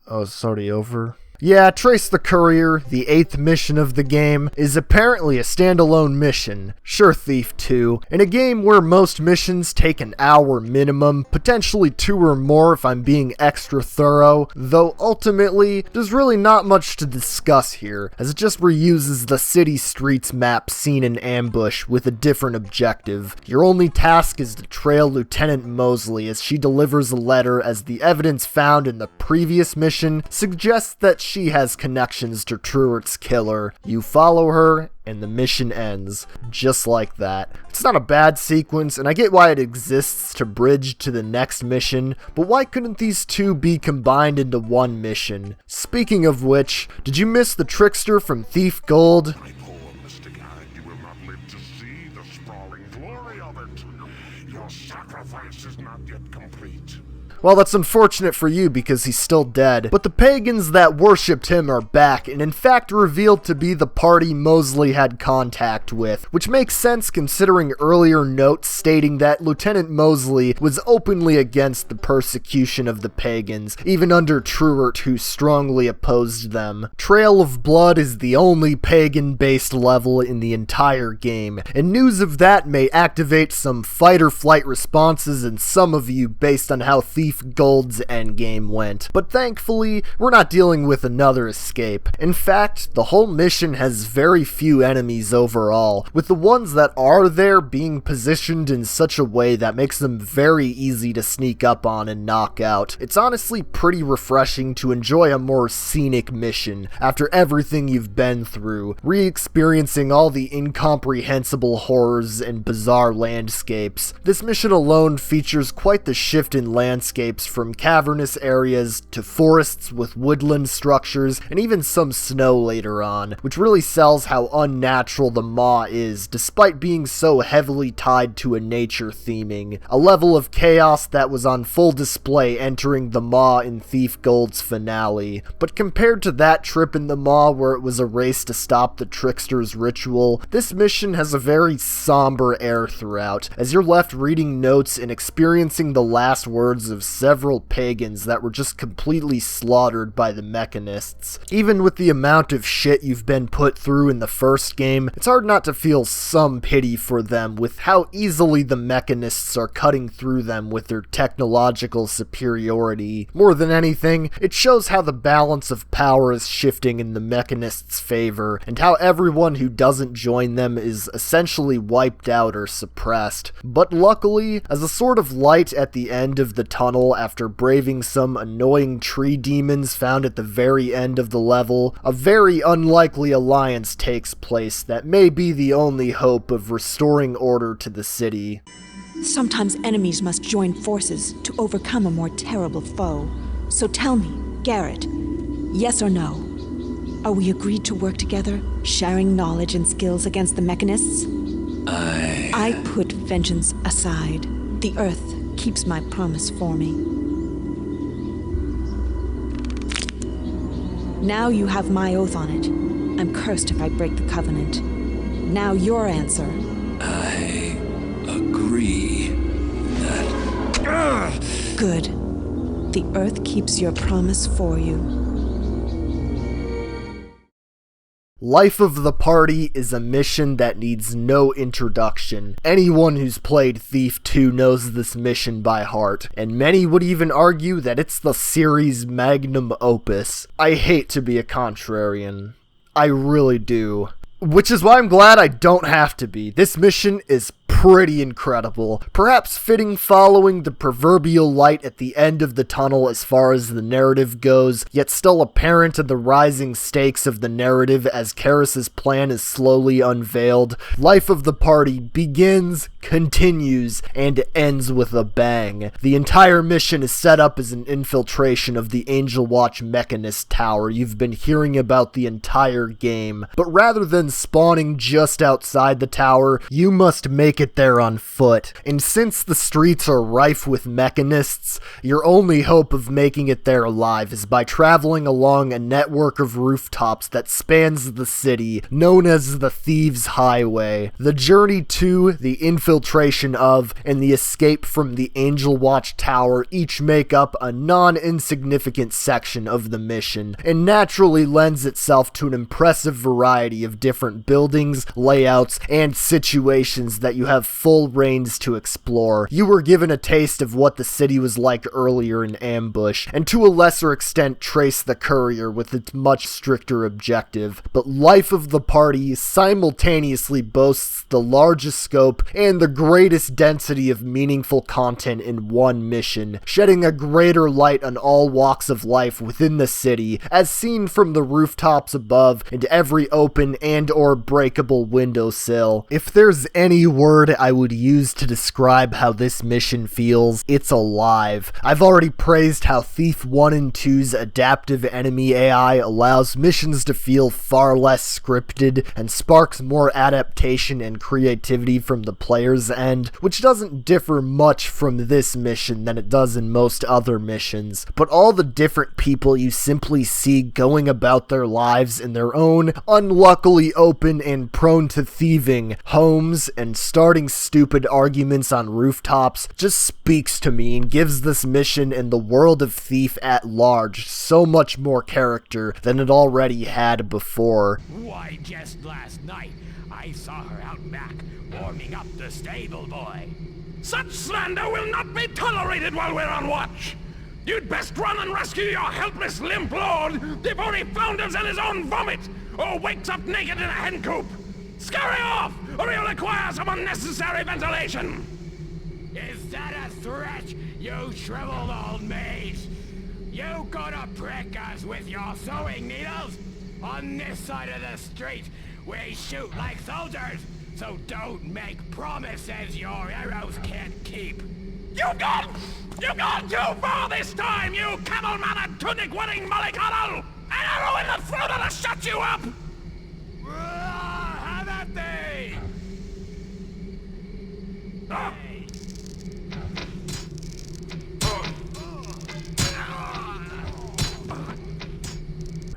Oh, it's already over? Yeah, Trace the Courier, the 8th mission of the game, is apparently a standalone mission. Sure, Thief 2. In a game where most missions take an hour minimum, potentially 2 or more if I'm being extra thorough, though ultimately, there's really not much to discuss here, as it just reuses the city streets map seen in Ambush with a different objective. Your only task is to trail Lieutenant Mosley as she delivers a letter, as the evidence found in the previous mission suggests that she has connections to Truert's killer. You follow her, and the mission ends. Just like that. It's not a bad sequence, and I get why it exists to bridge to the next mission, but why couldn't these two be combined into one mission? Speaking of which, did you miss the trickster from Thief Gold? My poor Mr. Garrett, you will not live to see the sprawling glory of it. Your sacrifice is not yet complete. Well, that's unfortunate for you because he's still dead, but the pagans that worshipped him are back and in fact revealed to be the party Mosley had contact with, which makes sense considering earlier notes stating that Lieutenant Mosley was openly against the persecution of the pagans, even under Truert, who strongly opposed them. Trail of Blood is the only pagan-based level in the entire game, and news of that may activate some fight-or-flight responses in some of you based on how Thief Gold's endgame went, but thankfully, we're not dealing with another escape. In fact, the whole mission has very few enemies overall, with the ones that are there being positioned in such a way that makes them very easy to sneak up on and knock out. It's honestly pretty refreshing to enjoy a more scenic mission after everything you've been through, re-experiencing all the incomprehensible horrors and bizarre landscapes. This mission alone features quite the shift in landscape, from cavernous areas to forests with woodland structures and even some snow later on, which really sells how unnatural the Maw is despite being so heavily tied to a nature theming, a level of chaos that was on full display entering the Maw in Thief Gold's finale. But compared to that trip in the Maw where it was a race to stop the trickster's ritual, this mission has a very somber air throughout, as you're left reading notes and experiencing the last words of several pagans that were just completely slaughtered by the mechanists. Even with the amount of shit you've been put through in the first game, it's hard not to feel some pity for them with how easily the mechanists are cutting through them with their technological superiority. More than anything, it shows how the balance of power is shifting in the mechanists' favor, and how everyone who doesn't join them is essentially wiped out or suppressed. But luckily, as a sort of light at the end of the tunnel after braving some annoying tree demons found at the very end of the level, a very unlikely alliance takes place that may be the only hope of restoring order to the city. Sometimes enemies must join forces to overcome a more terrible foe. So tell me, Garrett, yes or no? Are we agreed to work together, sharing knowledge and skills against the mechanists? I put vengeance aside. The Earth keeps my promise for me. Now you have my oath on it. I'm cursed if I break the covenant. Now your answer. I agree that... Good. The Earth keeps your promise for you. Life of the Party is a mission that needs no introduction. Anyone who's played Thief 2 knows this mission by heart, and many would even argue that it's the series' magnum opus. I hate to be a contrarian. I really do. Which is why I'm glad I don't have to be. This mission is pretty incredible. Perhaps fitting following the proverbial light at the end of the tunnel as far as the narrative goes, yet still apparent in the rising stakes of the narrative as Karis's plan is slowly unveiled. Life of the Party begins, continues, and ends with a bang. The entire mission is set up as an infiltration of the Angel Watch Mechanist Tower you've been hearing about the entire game, but rather than spawning just outside the tower, you must make it there on foot, and since the streets are rife with mechanists, your only hope of making it there alive is by traveling along a network of rooftops that spans the city, known as the Thieves' Highway. The journey to, the infiltration of, and the escape from the Angel Watch Tower each make up a non-insignificant section of the mission, and naturally lends itself to an impressive variety of different buildings, layouts, and situations that you have full reins to explore. You were given a taste of what the city was like earlier in Ambush, and to a lesser extent trace the courier with its much stricter objective, but Life of the Party simultaneously boasts the largest scope and the greatest density of meaningful content in one mission, shedding a greater light on all walks of life within the city, as seen from the rooftops above and every open and or breakable windowsill. If there's any word I would use to describe how this mission feels, it's alive. I've already praised how Thief 1 and 2's adaptive enemy AI allows missions to feel far less scripted and sparks more adaptation and creativity from the player's end, which doesn't differ much from this mission than it does in most other missions. But all the different people you simply see going about their lives in their own, unluckily open and prone to thieving homes and starting stupid arguments on rooftops just speaks to me and gives this mission and the world of Thief at large so much more character than it already had before. Why, just last night, I saw her out back, warming up the stable boy. Such slander will not be tolerated while we're on watch! You'd best run and rescue your helpless limp lord before he flounders in his own vomit, or wakes up naked in a hen coop! Scurry off, or you'll require some unnecessary ventilation! Is that a threat, you shriveled old maid? You gonna prick us with your sewing needles? On this side of the street, we shoot like soldiers, so don't make promises your arrows can't keep. You've gone too far this time, you camel-mannered, tunic-wearing mollycoddle! An arrow in the throat that'll shut you up! Have at thee!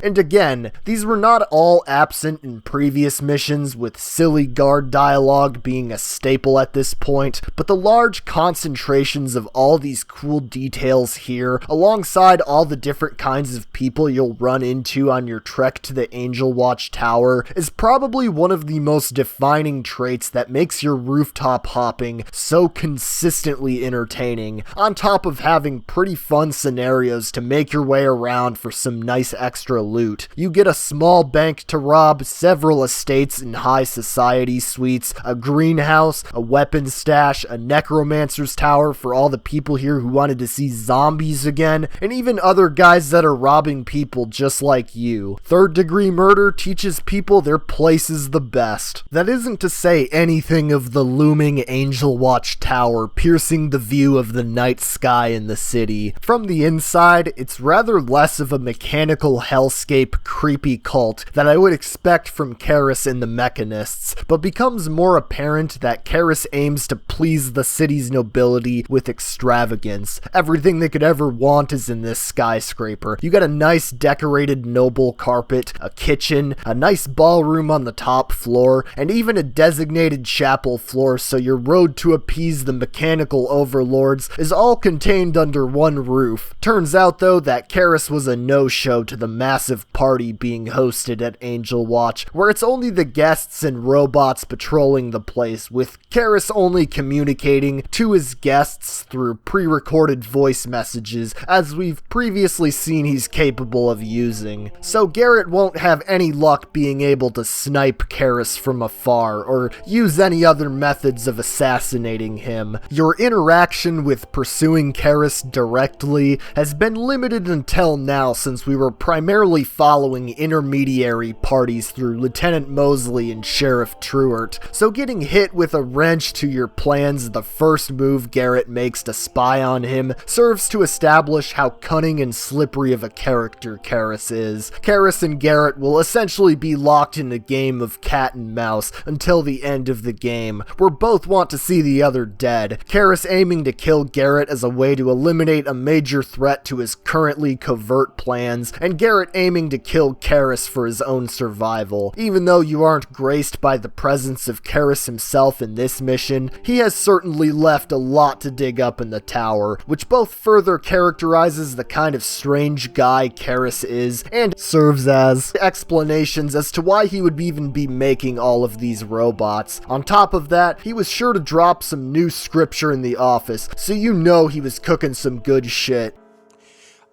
And again, these were not all absent in previous missions, with silly guard dialogue being a staple at this point, but the large concentrations of all these cool details here, alongside all the different kinds of people you'll run into on your trek to the Angel Watch Tower, is probably one of the most defining traits that makes your rooftop hopping so consistently entertaining, on top of having pretty fun scenarios to make your way around for some nice extra loot. You get a small bank to rob, several estates in high society suites, a greenhouse, a weapons stash, a necromancer's tower for all the people here who wanted to see zombies again, and even other guys that are robbing people just like you. Third-degree murder teaches people their place is the best. That isn't to say anything of the looming Angel Watch Tower piercing the view of the night sky in the city. From the inside, it's rather less of a mechanical hellscape escape creepy cult that I would expect from Karis and the Mechanists, but becomes more apparent that Karis aims to please the city's nobility with extravagance. Everything they could ever want is in this skyscraper. You got a nice decorated noble carpet, a kitchen, a nice ballroom on the top floor, and even a designated chapel floor, so your road to appease the mechanical overlords is all contained under one roof. Turns out though that Karis was a no-show to the massive party being hosted at Angel Watch, where it's only the guests and robots patrolling the place, with Karis only communicating to his guests through pre-recorded voice messages, as we've previously seen he's capable of using. So Garrett won't have any luck being able to snipe Karis from afar, or use any other methods of assassinating him. Your interaction with pursuing Karis directly has been limited until now, since we were primarily following intermediary parties through Lieutenant Mosley and Sheriff Truart, so getting hit with a wrench to your plans the first move Garrett makes to spy on him serves to establish how cunning and slippery of a character Karis is. Karis and Garrett will essentially be locked in a game of cat and mouse until the end of the game, where both want to see the other dead, Karis aiming to kill Garrett as a way to eliminate a major threat to his currently covert plans, and Garrett aiming to kill Karis for his own survival. Even though you aren't graced by the presence of Karis himself in this mission, he has certainly left a lot to dig up in the tower, which both further characterizes the kind of strange guy Karis is, and serves as explanations as to why he would even be making all of these robots. On top of that, he was sure to drop some new scripture in the office, so you know he was cooking some good shit.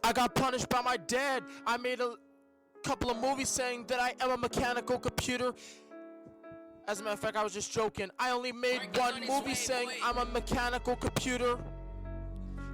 I got punished by my dad. I made a couple of movies saying that I am a mechanical computer. As a matter of fact, I was just joking. I only made one movie saying I'm a mechanical computer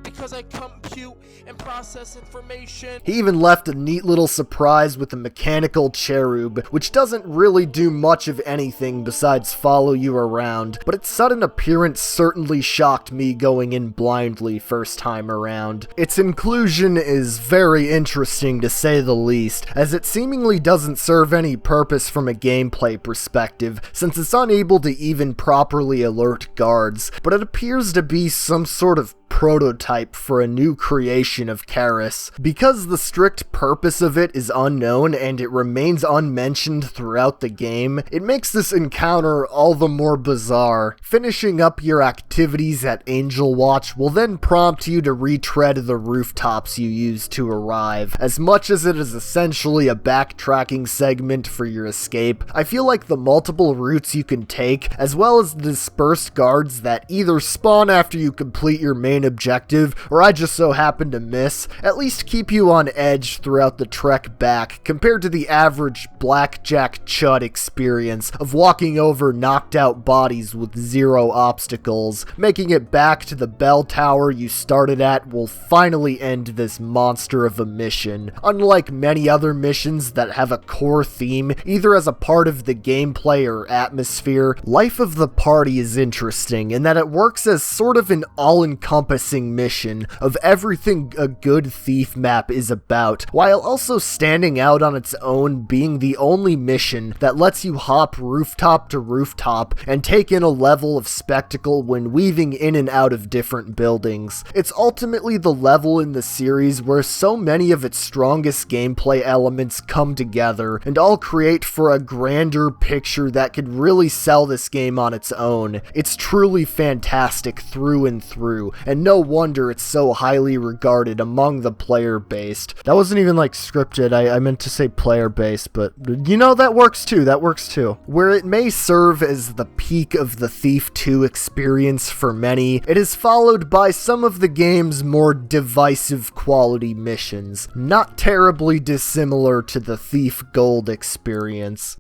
because I compute and process information. He even left a neat little surprise with a mechanical cherub, which doesn't really do much of anything besides follow you around, but its sudden appearance certainly shocked me going in blindly first time around. Its inclusion is very interesting to say the least, as it seemingly doesn't serve any purpose from a gameplay perspective, since it's unable to even properly alert guards, but it appears to be some sort of prototype for a new creation of Karis. Because the strict purpose of it is unknown and it remains unmentioned throughout the game, it makes this encounter all the more bizarre. Finishing up your activities at Angel Watch will then prompt you to retread the rooftops you used to arrive. As much as it is essentially a backtracking segment for your escape, I feel like the multiple routes you can take, as well as the dispersed guards that either spawn after you complete your main objective, or I just so happen to miss, at least keep you on edge throughout the trek back, compared to the average Blackjack Chud experience of walking over knocked out bodies with zero obstacles. Making it back to the bell tower you started at will finally end this monster of a mission. Unlike many other missions that have a core theme, either as a part of the gameplay or atmosphere, Life of the Party is interesting in that it works as sort of an all-encompassing mission of everything a good thief map is about, while also standing out on its own, being the only mission that lets you hop rooftop to rooftop and take in a level of spectacle when weaving in and out of different buildings. It's ultimately the level in the series where so many of its strongest gameplay elements come together and all create for a grander picture that could really sell this game on its own. It's truly fantastic through and through, and no wonder it's so highly regarded among the player-based. That wasn't even like scripted, I meant to say player-based, but you know, that works too. Where it may serve as the peak of the Thief 2 experience for many, it is followed by some of the game's more divisive quality missions, not terribly dissimilar to the Thief Gold experience.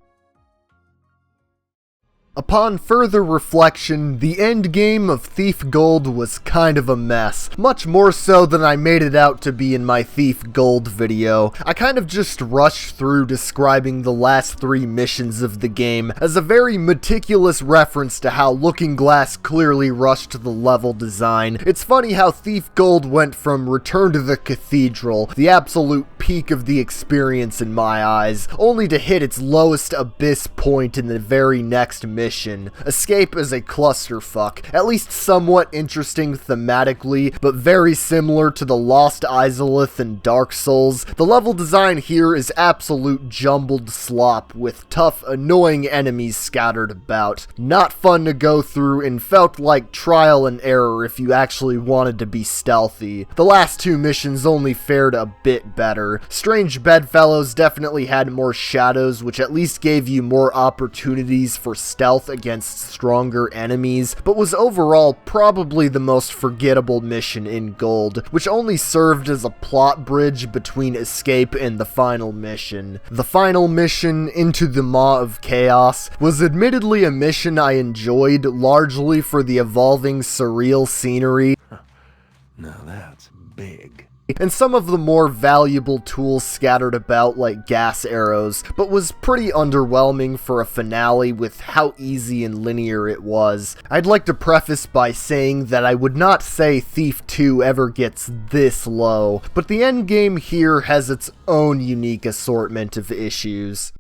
Upon further reflection, the endgame of Thief Gold was kind of a mess, much more so than I made it out to be in my Thief Gold video. I kind of just rushed through describing the last 3 missions of the game as a very meticulous reference to how Looking Glass clearly rushed the level design. It's funny how Thief Gold went from Return to the Cathedral, the absolute peak of the experience in my eyes, only to hit its lowest abyss point in the very next mission. Escape is a clusterfuck, at least somewhat interesting thematically, but very similar to the Lost Izalith and Dark Souls. The level design here is absolute jumbled slop, with tough, annoying enemies scattered about. Not fun to go through and felt like trial and error if you actually wanted to be stealthy. The last 2 missions only fared a bit better. Strange Bedfellows definitely had more shadows, which at least gave you more opportunities for stealth against stronger enemies, but was overall probably the most forgettable mission in Gold, which only served as a plot bridge between Escape and the final mission. The final mission, Into the Maw of Chaos, was admittedly a mission I enjoyed largely for the evolving surreal scenery. Now that's big. And some of the more valuable tools scattered about like gas arrows, but was pretty underwhelming for a finale with how easy and linear it was. I'd like to preface by saying that I would not say Thief 2 ever gets this low, but the endgame here has its own unique assortment of issues.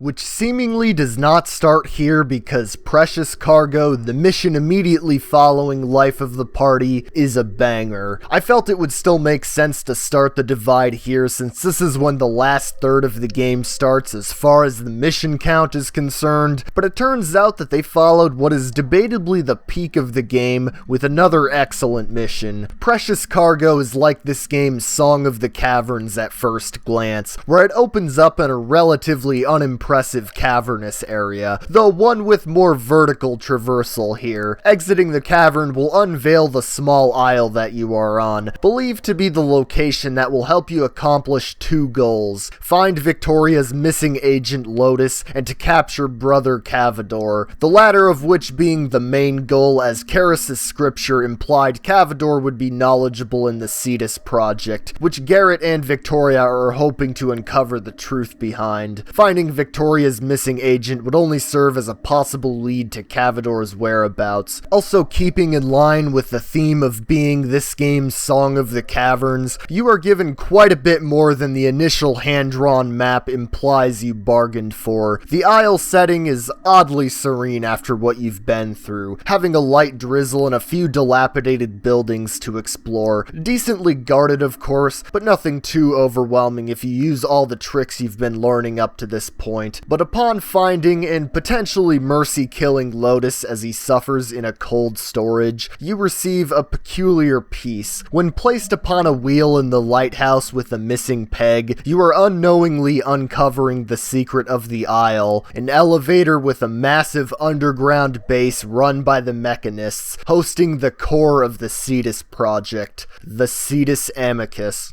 Which seemingly does not start here because Precious Cargo, the mission immediately following Life of the Party, is a banger. I felt it would still make sense to start the divide here since this is when the last third of the game starts as far as the mission count is concerned, but it turns out that they followed what is debatably the peak of the game with another excellent mission. Precious Cargo is like this game's Song of the Caverns at first glance, where it opens up in a relatively unimpressive cavernous area, though one with more vertical traversal here. Exiting the cavern will unveil the small isle that you are on, believed to be the location that will help you accomplish 2 goals: find Victoria's missing agent Lotus, and to capture Brother Cavador, the latter of which being the main goal as Karis' scripture implied Cavador would be knowledgeable in the Cetus project, which Garrett and Victoria are hoping to uncover the truth behind. Finding Victoria's missing agent would only serve as a possible lead to Cavador's whereabouts. Also keeping in line with the theme of being this game's Song of the Caverns, you are given quite a bit more than the initial hand-drawn map implies you bargained for. The Isle setting is oddly serene after what you've been through, having a light drizzle and a few dilapidated buildings to explore. Decently guarded of course, but nothing too overwhelming if you use all the tricks you've been learning up to this point. But upon finding and potentially mercy-killing Lotus as he suffers in a cold storage, you receive a peculiar piece. When placed upon a wheel in the lighthouse with a missing peg, you are unknowingly uncovering the secret of the Isle, an elevator with a massive underground base run by the mechanists, hosting the core of the Cetus project, the Cetus Amicus.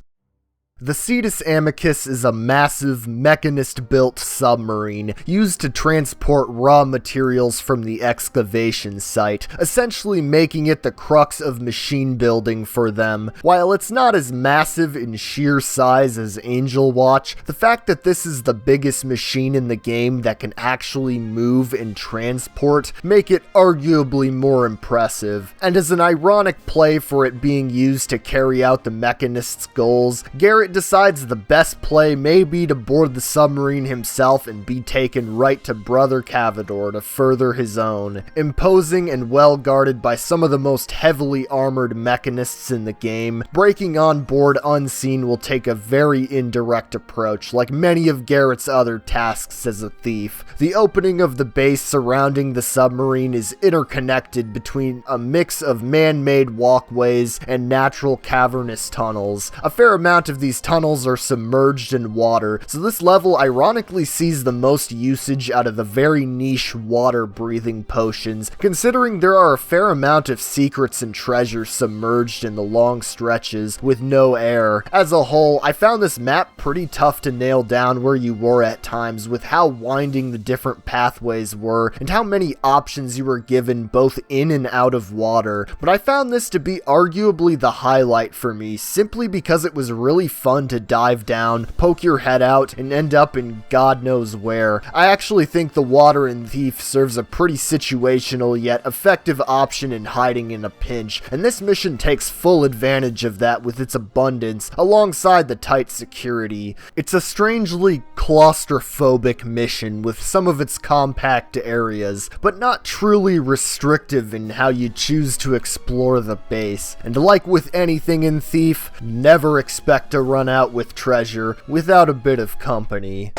The Cetus Amicus is a massive, mechanist-built submarine used to transport raw materials from the excavation site, essentially making it the crux of machine building for them. While it's not as massive in sheer size as Angel Watch, the fact that this is the biggest machine in the game that can actually move and transport make it arguably more impressive. And as an ironic play for it being used to carry out the mechanist's goals, Garrett decides the best play may be to board the submarine himself and be taken right to Brother Cavador to further his own. Imposing and well guarded by some of the most heavily armored mechanists in the game, breaking on board unseen will take a very indirect approach, like many of Garrett's other tasks as a thief. The opening of the base surrounding the submarine is interconnected between a mix of man-made walkways and natural cavernous tunnels. A fair amount of these these tunnels are submerged in water, so this level ironically sees the most usage out of the very niche water-breathing potions, considering there are a fair amount of secrets and treasures submerged in the long stretches with no air. As a whole, I found this map pretty tough to nail down where you were at times, with how winding the different pathways were and how many options you were given both in and out of water, but I found this to be arguably the highlight for me, simply because it was really fun to dive down, poke your head out, and end up in God knows where. I actually think the water in Thief serves a pretty situational yet effective option in hiding in a pinch, and this mission takes full advantage of that with its abundance, alongside the tight security. It's a strangely claustrophobic mission with some of its compact areas, but not truly restrictive in how you choose to explore the base. And like with anything in Thief, never expect to run out with treasure without a bit of company.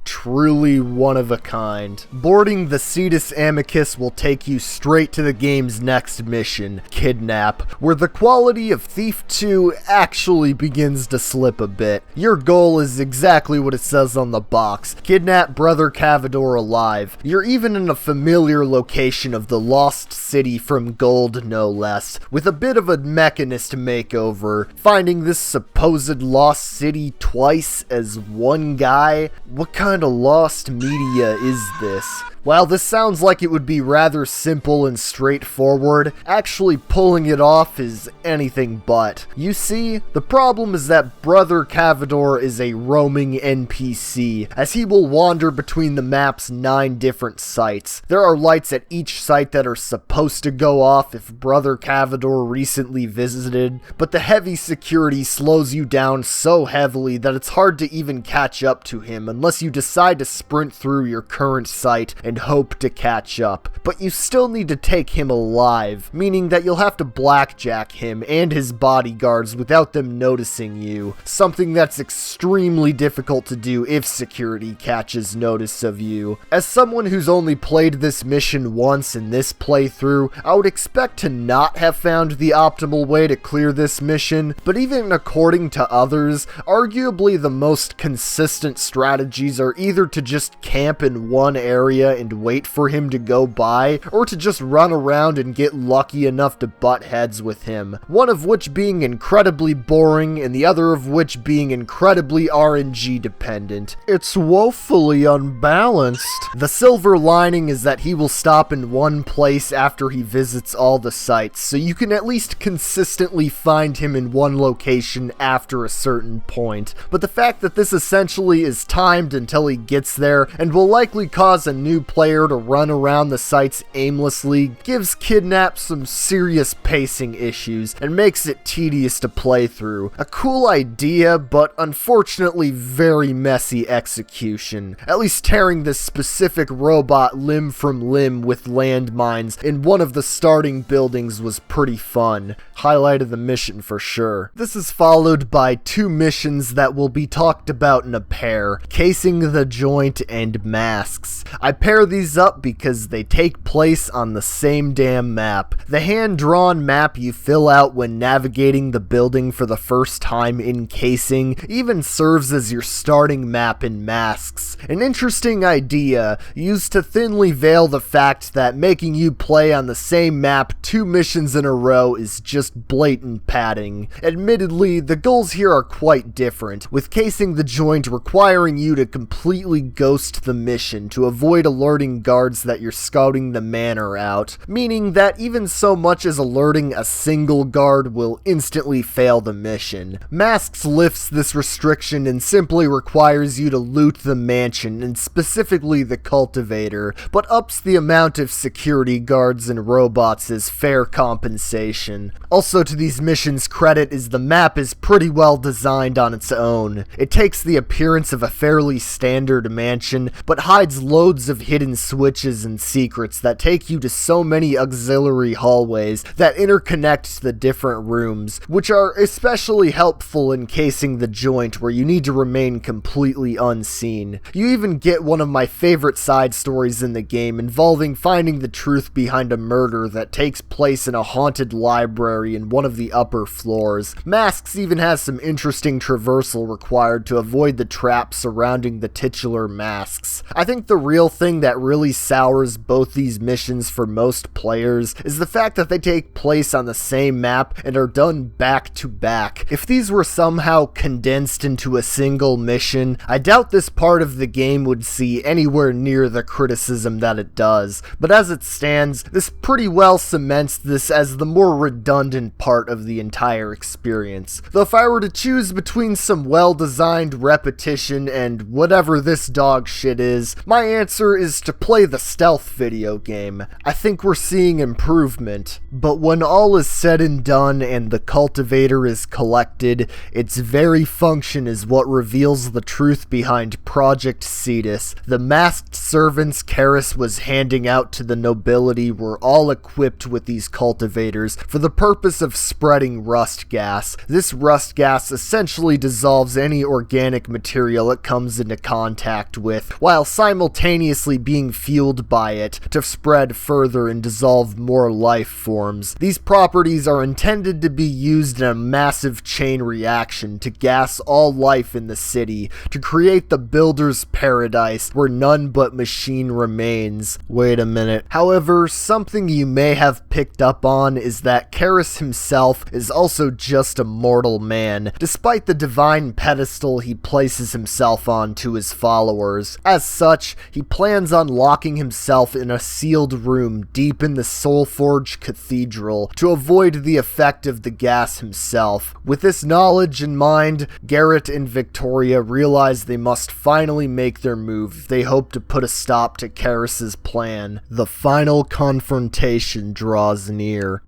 Truly one of a kind. Boarding the Cetus Amicus will take you straight to the game's next mission, Kidnap, where the quality of Thief 2 actually begins to slip a bit. Your goal is exactly what it says on the box: kidnap Brother Cavador alive. You're even in a familiar location of the Lost City from Gold, no less, with a bit of a Mechanist makeover. Finding this supposed Lost City twice as one guy? What kind of lost media is this? While this sounds like it would be rather simple and straightforward, actually pulling it off is anything but. You see, the problem is that Brother Cavador is a roaming NPC, as he will wander between the map's 9 different sites. There are lights at each site that are supposed to go off if Brother Cavador recently visited, but the heavy security slows you down so heavily that it's hard to even catch up to him unless you decide to sprint through your current site and hope to catch up. But you still need to take him alive, meaning that you'll have to blackjack him and his bodyguards without them noticing you, something that's extremely difficult to do if security catches notice of you. As someone who's only played this mission once in this playthrough, I would expect to not have found the optimal way to clear this mission, but even according to others, arguably the most consistent strategies are either to just camp in one area and wait for him to go by, or to just run around and get lucky enough to butt heads with him, one of which being incredibly boring and the other of which being incredibly RNG dependent. It's woefully unbalanced. The silver lining is that he will stop in one place after he visits all the sites, so you can at least consistently find him in one location after a certain point. But the fact that this essentially is timed until he gets there and will likely cause a new player to run around the sites aimlessly gives Kidnap some serious pacing issues and makes it tedious to play through. A cool idea, but unfortunately very messy execution. At least tearing this specific robot limb from limb with landmines in one of the starting buildings was pretty fun. Highlight of the mission for sure. This is followed by 2 missions that will be talked about in a pair: Casing the Joint and Masks. I pair these up because they take place on the same damn map. The hand-drawn map you fill out when navigating the building for the first time in Casing even serves as your starting map in Masks. An interesting idea, used to thinly veil the fact that making you play on the same map 2 missions in a row is just blatant padding. Admittedly, the goals here are quite different, with Casing the Joint requiring you to completely ghost the mission to avoid alerting guards that you're scouting the manor out, meaning that even so much as alerting a single guard will instantly fail the mission. Masks lifts this restriction and simply requires you to loot the mansion, and specifically the cultivator, but ups the amount of security guards and robots as fair compensation. Also to these missions' credit is the map is pretty well designed on its own. It takes the appearance of a fairly standard mansion, but hides loads of hidden hidden switches and secrets that take you to so many auxiliary hallways that interconnect the different rooms, which are especially helpful in casing the joint where you need to remain completely unseen. You even get one of my favorite side stories in the game involving finding the truth behind a murder that takes place in a haunted library in one of the upper floors. Masks even has some interesting traversal required to avoid the traps surrounding the titular masks. I think the real thing that really sours both these missions for most players is the fact that they take place on the same map and are done back to back. If these were somehow condensed into a single mission, I doubt this part of the game would see anywhere near the criticism that it does, but as it stands, this pretty well cements this as the more redundant part of the entire experience. Though if I were to choose between some well-designed repetition and whatever this dog shit is, my answer is to play the stealth video game. I think we're seeing improvement, but when all is said and done and the cultivator is collected, its very function is what reveals the truth behind Project Cetus. The masked servants Karis was handing out to the nobility were all equipped with these cultivators for the purpose of spreading rust gas. This rust gas essentially dissolves any organic material it comes into contact with, while simultaneously being fueled by it to spread further and dissolve more life forms. These properties are intended to be used in a massive chain reaction to gas all life in the city, to create the builder's paradise where none but machine remains. Wait a minute. However, something you may have picked up on is that Karis himself is also just a mortal man, despite the divine pedestal he places himself on to his followers. As such, he plans on locking himself in a sealed room deep in the Soulforge Cathedral to avoid the effect of the gas himself. With this knowledge in mind, Garrett and Victoria realize they must finally make their move if they hope to put a stop to Karis's plan. The final confrontation draws near.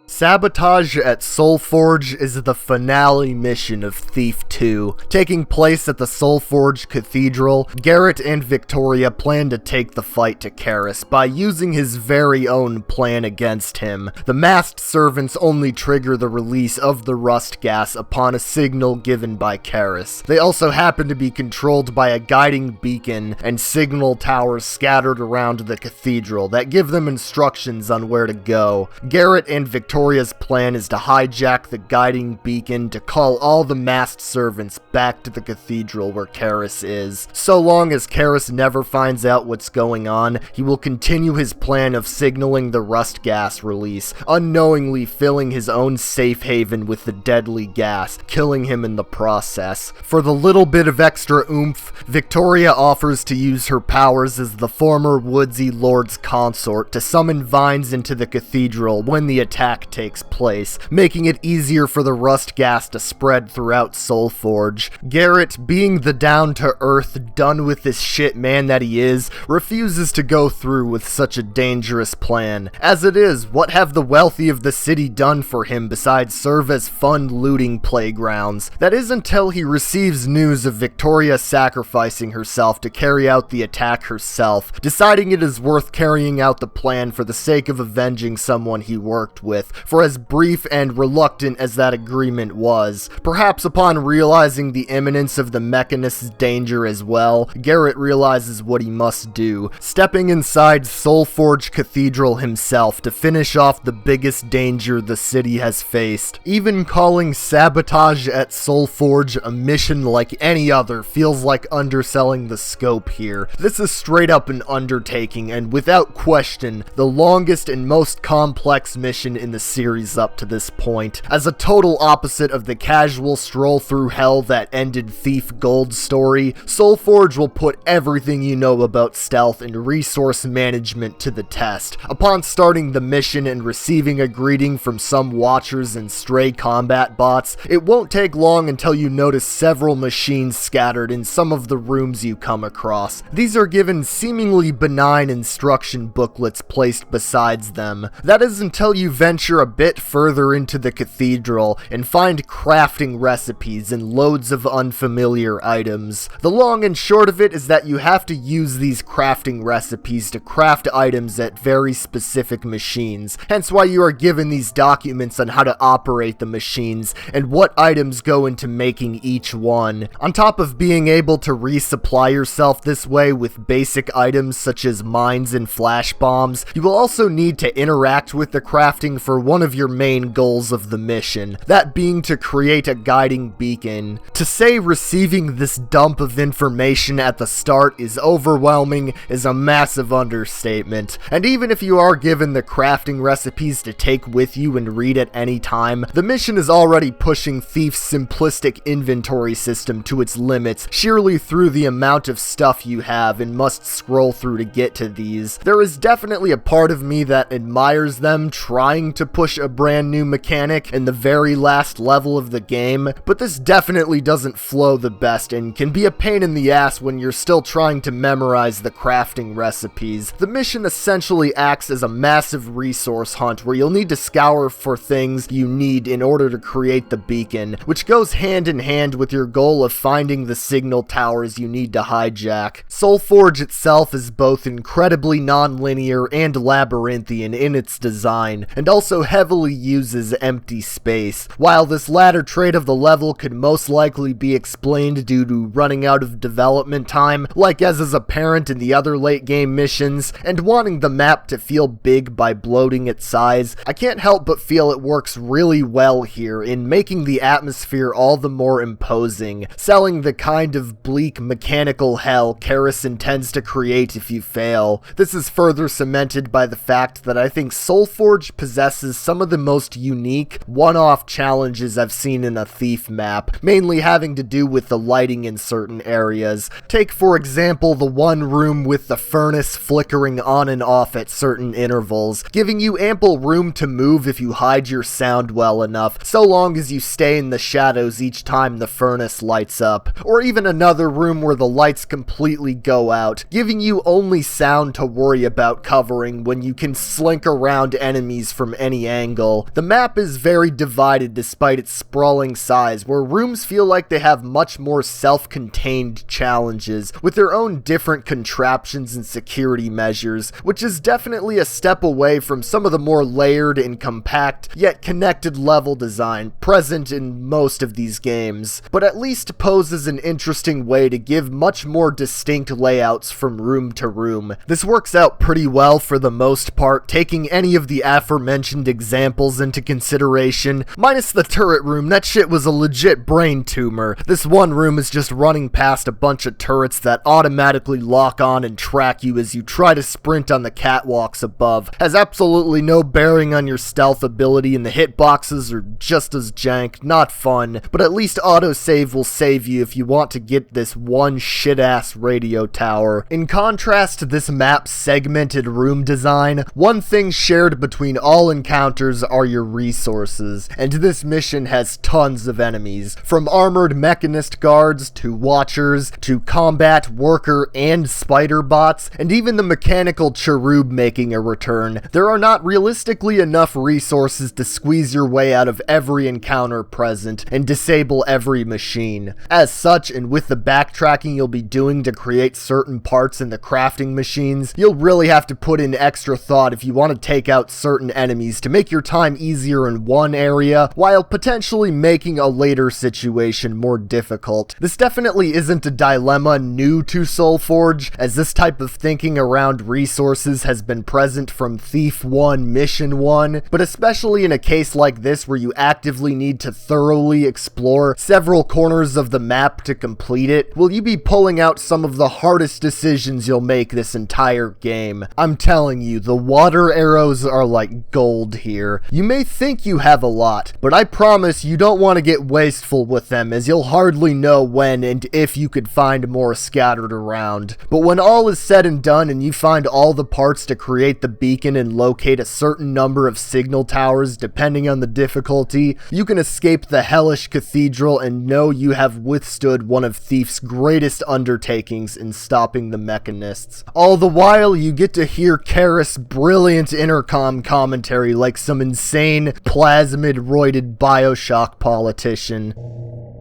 Sabotage at Soulforge is the finale mission of Thief 2. Taking place at the Soulforge Cathedral, Garrett and Victoria plan to take the fight to Karis by using his very own plan against him. The masked servants only trigger the release of the rust gas upon a signal given by Karis. They also happen to be controlled by a guiding beacon and signal towers scattered around the cathedral that give them instructions on where to go. Garrett and Victoria's plan is to hijack the guiding beacon to call all the masked servants back to the cathedral where Karis is. So long as Karis never finds out what's going on, he will continue his plan of signaling the rust gas release, unknowingly filling his own safe haven with the deadly gas, killing him in the process. For the little bit of extra oomph, Victoria offers to use her powers as the former Woodsy Lord's consort to summon vines into the cathedral when the attack takes place, making it easier for the rust gas to spread throughout Soulforge. Garrett, being the down-to-earth, done-with-this shit man that he is, refuses to go through with such a dangerous plan. As it is, what have the wealthy of the city done for him besides serve as fun looting playgrounds? That is until he receives news of Victoria sacrificing herself to carry out the attack herself, deciding it is worth carrying out the plan for the sake of avenging someone he worked with. For as brief and reluctant as that agreement was, perhaps upon realizing the imminence of the Mechanist's danger as well, Garrett realizes what he must do, stepping inside Soulforge Cathedral himself to finish off the biggest danger the city has faced. Even calling Sabotage at Soulforge a mission like any other feels like underselling the scope here. This is straight up an undertaking and without question the longest and most complex mission in the series up to this point. As a total opposite of the casual stroll through hell that ended Thief Gold's story, Soulforge will put everything you know about stealth and resource management to the test. Upon starting the mission and receiving a greeting from some watchers and stray combat bots, it won't take long until you notice several machines scattered in some of the rooms you come across. These are given seemingly benign instruction booklets placed besides them. That is until you venture venture a bit further into the cathedral and find crafting recipes and loads of unfamiliar items. The long and short of it is that you have to use these crafting recipes to craft items at very specific machines, hence why you are given these documents on how to operate the machines and what items go into making each one. On top of being able to resupply yourself this way with basic items such as mines and flash bombs, you will also need to interact with the crafting for one of your main goals of the mission, that being to create a guiding beacon. To say receiving this dump of information at the start is overwhelming is a massive understatement, and even if you are given the crafting recipes to take with you and read at any time, the mission is already pushing Thief's simplistic inventory system to its limits sheerly through the amount of stuff you have and must scroll through to get to these. There is definitely a part of me that admires them trying to push a brand new mechanic in the very last level of the game, but this definitely doesn't flow the best and can be a pain in the ass when you're still trying to memorize the crafting recipes. The mission essentially acts as a massive resource hunt where you'll need to scour for things you need in order to create the beacon, which goes hand in hand with your goal of finding the signal towers you need to hijack. Soulforge itself is both incredibly non-linear and labyrinthian in its design, and also heavily uses empty space. While this latter trait of the level could most likely be explained due to running out of development time, like as is apparent in the other late game missions, and wanting the map to feel big by bloating its size, I can't help but feel it works really well here in making the atmosphere all the more imposing, selling the kind of bleak mechanical hell Karis intends to create if you fail. This is further cemented by the fact that I think Soulforge possesses some of the most unique, one-off challenges I've seen in a Thief map, mainly having to do with the lighting in certain areas. Take for example the one room with the furnace flickering on and off at certain intervals, giving you ample room to move if you hide your sound well enough, so long as you stay in the shadows each time the furnace lights up. Or even another room where the lights completely go out, giving you only sound to worry about covering when you can slink around enemies from any angle. The map is very divided despite its sprawling size, where rooms feel like they have much more self-contained challenges, with their own different contraptions and security measures, which is definitely a step away from some of the more layered and compact, yet connected level design present in most of these games, but at least poses an interesting way to give much more distinct layouts from room to room. This works out pretty well for the most part, taking any of the aforementioned examples into consideration, minus the turret room. That shit was a legit brain tumor. This one room is just running past a bunch of turrets that automatically lock on and track you as you try to sprint on the catwalks above. Has absolutely no bearing on your stealth ability, and the hitboxes are just as jank. Not fun, but at least autosave will save you if you want to get this one shit-ass radio tower. In contrast to this map's segmented room design, one thing shared between all encounters are your resources, and this mission has tons of enemies, from armored mechanist guards to watchers to combat worker and spider bots, and even the mechanical cherub making a return. There are not realistically enough resources to squeeze your way out of every encounter present and disable every machine. As such, and with the backtracking you'll be doing to create certain parts in the crafting machines, you'll really have to put in extra thought if you want to take out certain enemies to make your time easier in one area, while potentially making a later situation more difficult. This definitely isn't a dilemma new to Soulforge, as this type of thinking around resources has been present from Thief 1 Mission 1, but especially in a case like this where you actively need to thoroughly explore several corners of the map to complete it, will you be pulling out some of the hardest decisions you'll make this entire game. I'm telling you, the water arrows are like gold here. You may think you have a lot, but I promise you don't want to get wasteful with them, as you'll hardly know when and if you could find more scattered around. But when all is said and done and you find all the parts to create the beacon and locate a certain number of signal towers depending on the difficulty, you can escape the hellish cathedral and know you have withstood one of Thief's greatest undertakings in stopping the mechanists. All the while, you get to hear Karis' brilliant intercom commentary like some insane, plasmid-roided Bioshock politician.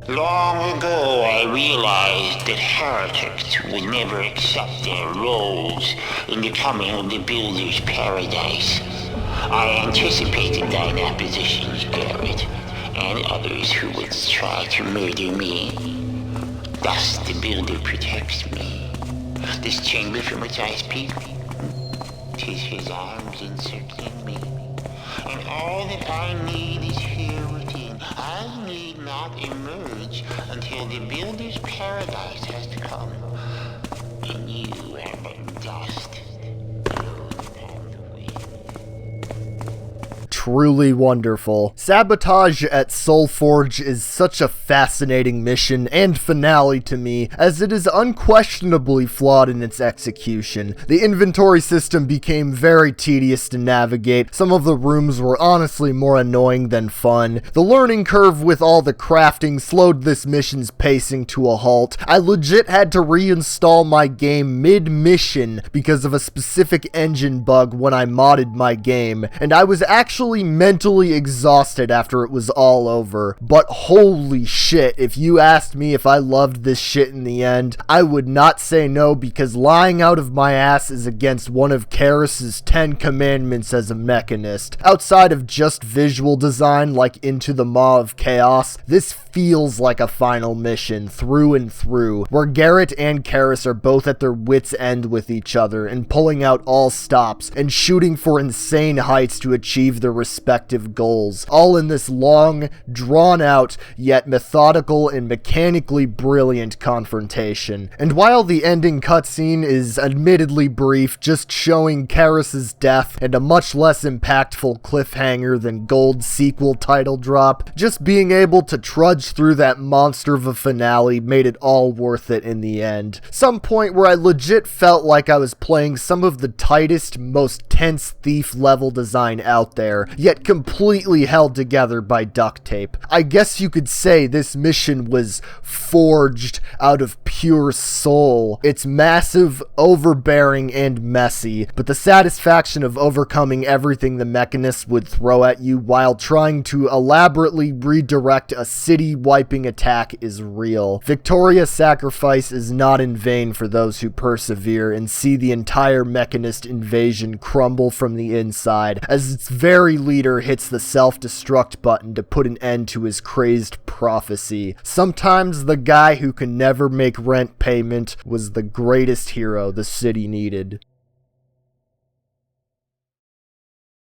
Long ago, I realized that heretics would never accept their roles in the coming of the Builder's paradise. I anticipated thine oppositions, Garrett, and others who would try to murder me. Thus, the Builder protects me. This chamber from which I speak, 'tis his arms encircling me. And all that I need is here within. I need not emerge until the Builder's paradise has come. And you are but dust. Truly wonderful. Sabotage at Soulforge is such a fascinating mission and finale to me, as it is unquestionably flawed in its execution. The inventory system became very tedious to navigate. Some of the rooms were honestly more annoying than fun. The learning curve with all the crafting slowed this mission's pacing to a halt. I legit had to reinstall my game mid-mission because of a specific engine bug when I modded my game, and I was actually mentally exhausted after it was all over. But holy shit, if you asked me if I loved this shit in the end, I would not say no, because lying out of my ass is against one of Karis's 10 commandments as a mechanist. Outside of just visual design like Into the Maw of Chaos, this feels like a final mission through and through, where Garrett and Karis are both at their wits' end with each other and pulling out all stops and shooting for insane heights to achieve their respective goals, all in this long, drawn-out, yet methodical and mechanically brilliant confrontation. And while the ending cutscene is admittedly brief, just showing Karis's death and a much less impactful cliffhanger than Gold's sequel title drop, just being able to trudge through that monster of a finale made it all worth it in the end. Some point where I legit felt like I was playing some of the tightest, most tense thief level design out there, yet completely held together by duct tape. I guess you could say this mission was forged out of pure soul. It's massive, overbearing, and messy, but the satisfaction of overcoming everything the mechanists would throw at you while trying to elaborately redirect a city-wiping attack is real. Victoria's sacrifice is not in vain for those who persevere and see the entire mechanist invasion crumble from the inside, as its very leader hits the self-destruct button to put an end to his crazed prophecy. Sometimes the guy who can never make rent payment was the greatest hero the city needed.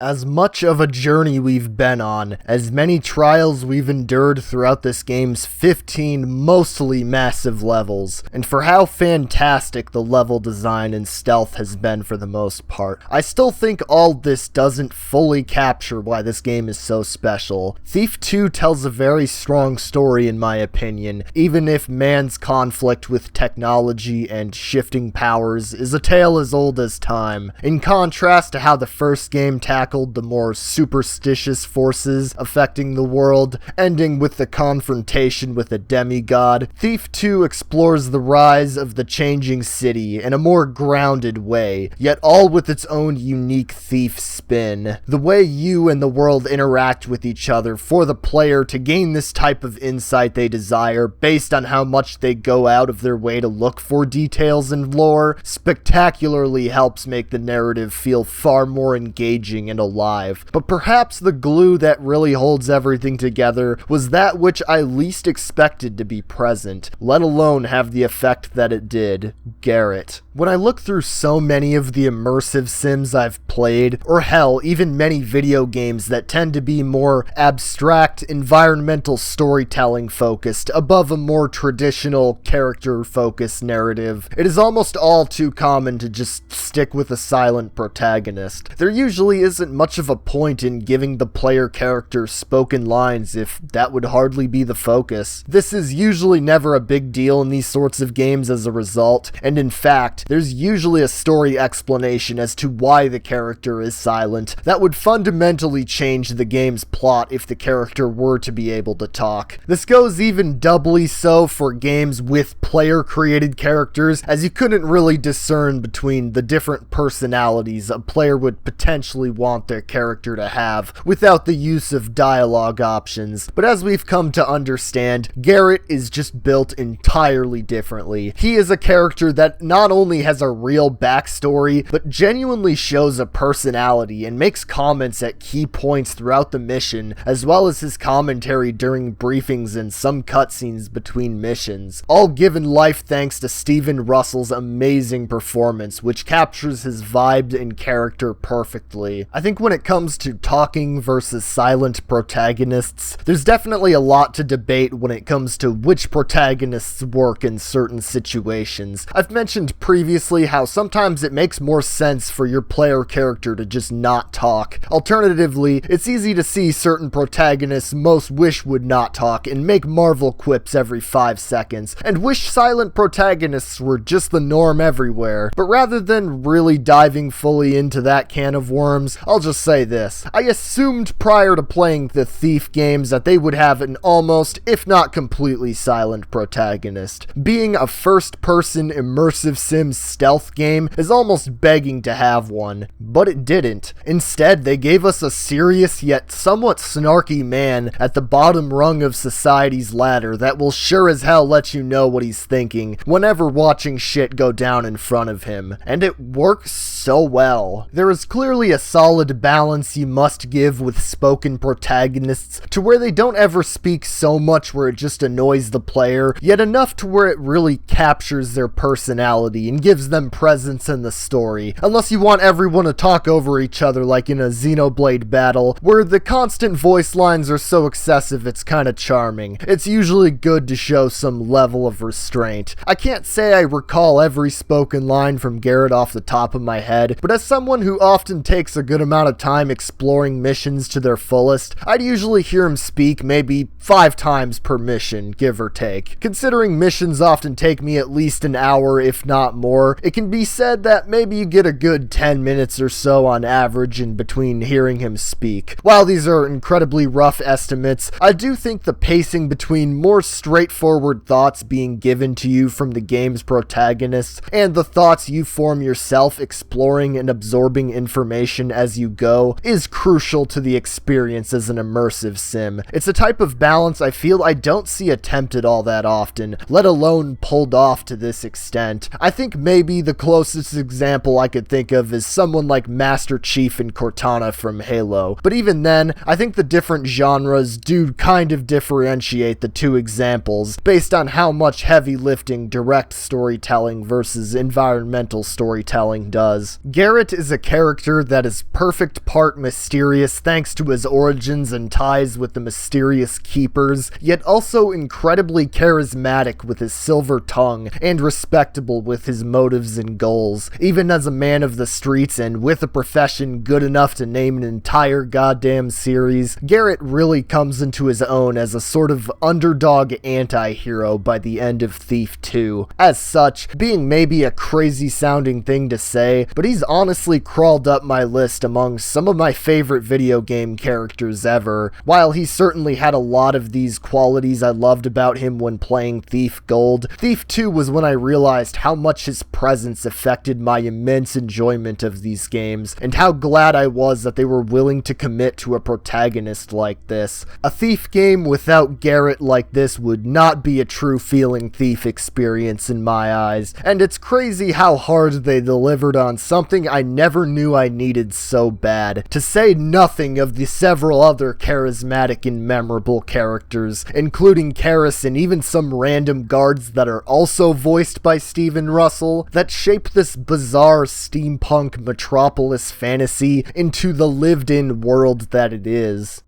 As much of a journey we've been on, as many trials we've endured throughout this game's 15 mostly massive levels, and for how fantastic the level design and stealth has been for the most part, I still think all this doesn't fully capture why this game is so special. Thief 2 tells a very strong story in my opinion, even if man's conflict with technology and shifting powers is a tale as old as time. In contrast to how the first game tackled the more superstitious forces affecting the world, ending with the confrontation with a demigod, Thief 2 explores the rise of the changing city in a more grounded way, yet all with its own unique thief spin. The way you and the world interact with each other for the player to gain this type of insight they desire based on how much they go out of their way to look for details and lore spectacularly helps make the narrative feel far more engaging and alive. But perhaps the glue that really holds everything together was that which I least expected to be present, let alone have the effect that it did: Garrett. When I look through so many of the immersive sims I've played, or hell, even many video games that tend to be more abstract, environmental storytelling focused, above a more traditional character-focused narrative, it is almost all too common to just stick with a silent protagonist. There usually isn't much of a point in giving the player character spoken lines if that would hardly be the focus. This is usually never a big deal in these sorts of games as a result, and in fact, there's usually a story explanation as to why the character is silent that would fundamentally change the game's plot if the character were to be able to talk. This goes even doubly so for games with player-created characters, as you couldn't really discern between the different personalities a player would potentially want want their character to have without the use of dialogue options. But as we've come to understand, Garrett is just built entirely differently. He is a character that not only has a real backstory, but genuinely shows a personality and makes comments at key points throughout the mission, as well as his commentary during briefings and some cutscenes between missions, all given life thanks to Steven Russell's amazing performance, which captures his vibe and character perfectly. I think when it comes to talking versus silent protagonists, there's definitely a lot to debate when it comes to which protagonists work in certain situations. I've mentioned previously how sometimes it makes more sense for your player character to just not talk. Alternatively, it's easy to see certain protagonists most wish would not talk and make Marvel quips every 5 seconds, and wish silent protagonists were just the norm everywhere. But rather than really diving fully into that can of worms, I'll just say this. I assumed prior to playing the Thief games that they would have an almost, if not completely silent protagonist. Being a first-person immersive sim stealth game is almost begging to have one, but it didn't. Instead, they gave us a serious yet somewhat snarky man at the bottom rung of society's ladder that will sure as hell let you know what he's thinking whenever watching shit go down in front of him, and it works so well. There is clearly a solid balance you must give with spoken protagonists to where they don't ever speak so much where it just annoys the player, yet enough to where it really captures their personality and gives them presence in the story, unless you want everyone to talk over each other like in a Xenoblade battle, where the constant voice lines are so excessive it's kinda charming. It's usually good to show some level of restraint. I can't say I recall every spoken line from Garrett off the top of my head, but as someone who often takes a good amount of time exploring missions to their fullest, I'd usually hear him speak maybe 5 times per mission, give or take. Considering missions often take me at least an hour, if not more, it can be said that maybe you get a good 10 minutes or so on average in between hearing him speak. While these are incredibly rough estimates, I do think the pacing between more straightforward thoughts being given to you from the game's protagonists and the thoughts you form yourself exploring and absorbing information as you go is crucial to the experience as an immersive sim. It's a type of balance I feel I don't see attempted all that often, let alone pulled off to this extent. I think maybe the closest example I could think of is someone like Master Chief and Cortana from Halo, but even then, I think the different genres do kind of differentiate the two examples based on how much heavy lifting direct storytelling versus environmental storytelling does. Garrett is a character that is perfect part mysterious thanks to his origins and ties with the mysterious keepers, yet also incredibly charismatic with his silver tongue and respectable with his motives and goals. Even as a man of the streets and with a profession good enough to name an entire goddamn series, Garrett really comes into his own as a sort of underdog anti-hero by the end of Thief 2. As such, being maybe a crazy sounding thing to say, but he's honestly crawled up my list among some of my favorite video game characters ever. While he certainly had a lot of these qualities I loved about him when playing Thief Gold, Thief 2 was when I realized how much his presence affected my immense enjoyment of these games, and how glad I was that they were willing to commit to a protagonist like this. A Thief game without Garrett like this would not be a true feeling Thief experience in my eyes, and it's crazy how hard they delivered on something I never knew I needed so bad, to say nothing of the several other charismatic and memorable characters, including Karis and even some random guards that are also voiced by Steven Russell, that shape this bizarre steampunk metropolis fantasy into the lived-in world that it is.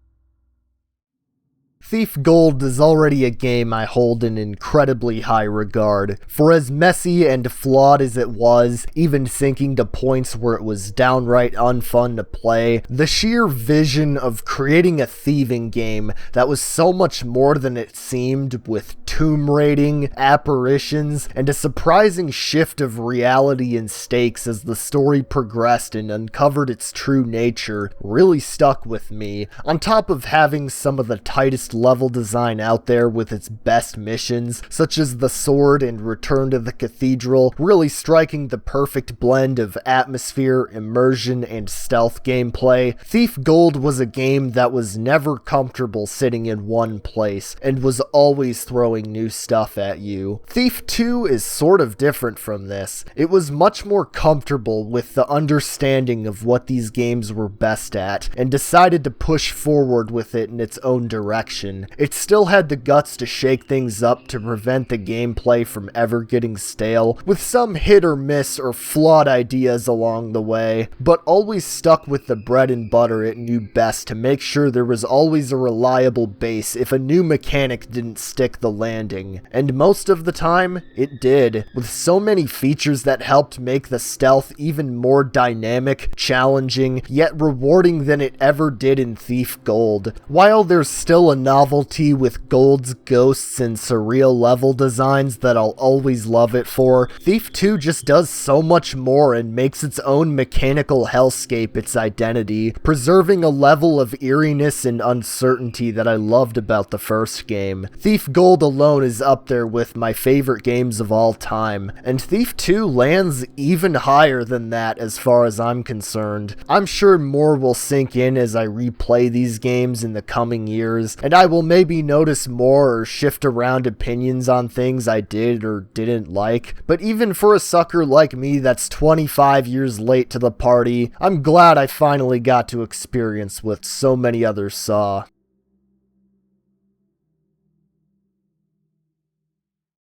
Thief Gold is already a game I hold in incredibly high regard. For as messy and flawed as it was, even sinking to points where it was downright unfun to play, the sheer vision of creating a thieving game that was so much more than it seemed, with tomb raiding, apparitions, and a surprising shift of reality and stakes as the story progressed and uncovered its true nature really stuck with me. On top of having some of the tightest level design out there with its best missions, such as the Sword and Return to the Cathedral, really striking the perfect blend of atmosphere, immersion, and stealth gameplay, Thief Gold was a game that was never comfortable sitting in one place, and was always throwing new stuff at you. Thief 2 is sort of different from this. It was much more comfortable with the understanding of what these games were best at, and decided to push forward with it in its own direction. It still had the guts to shake things up to prevent the gameplay from ever getting stale, with some hit or miss or flawed ideas along the way, but always stuck with the bread and butter it knew best to make sure there was always a reliable base if a new mechanic didn't stick the landing. And most of the time, it did, with so many features that helped make the stealth even more dynamic, challenging, yet rewarding than it ever did in Thief Gold. While there's still a novelty with Gold's ghosts and surreal level designs that I'll always love it for, Thief 2 just does so much more and makes its own mechanical hellscape its identity, preserving a level of eeriness and uncertainty that I loved about the first game. Thief Gold alone is up there with my favorite games of all time, and Thief 2 lands even higher than that as far as I'm concerned. I'm sure more will sink in as I replay these games in the coming years, and I will maybe notice more or shift around opinions on things I did or didn't like, but even for a sucker like me that's 25 years late to the party, I'm glad I finally got to experience what so many others saw.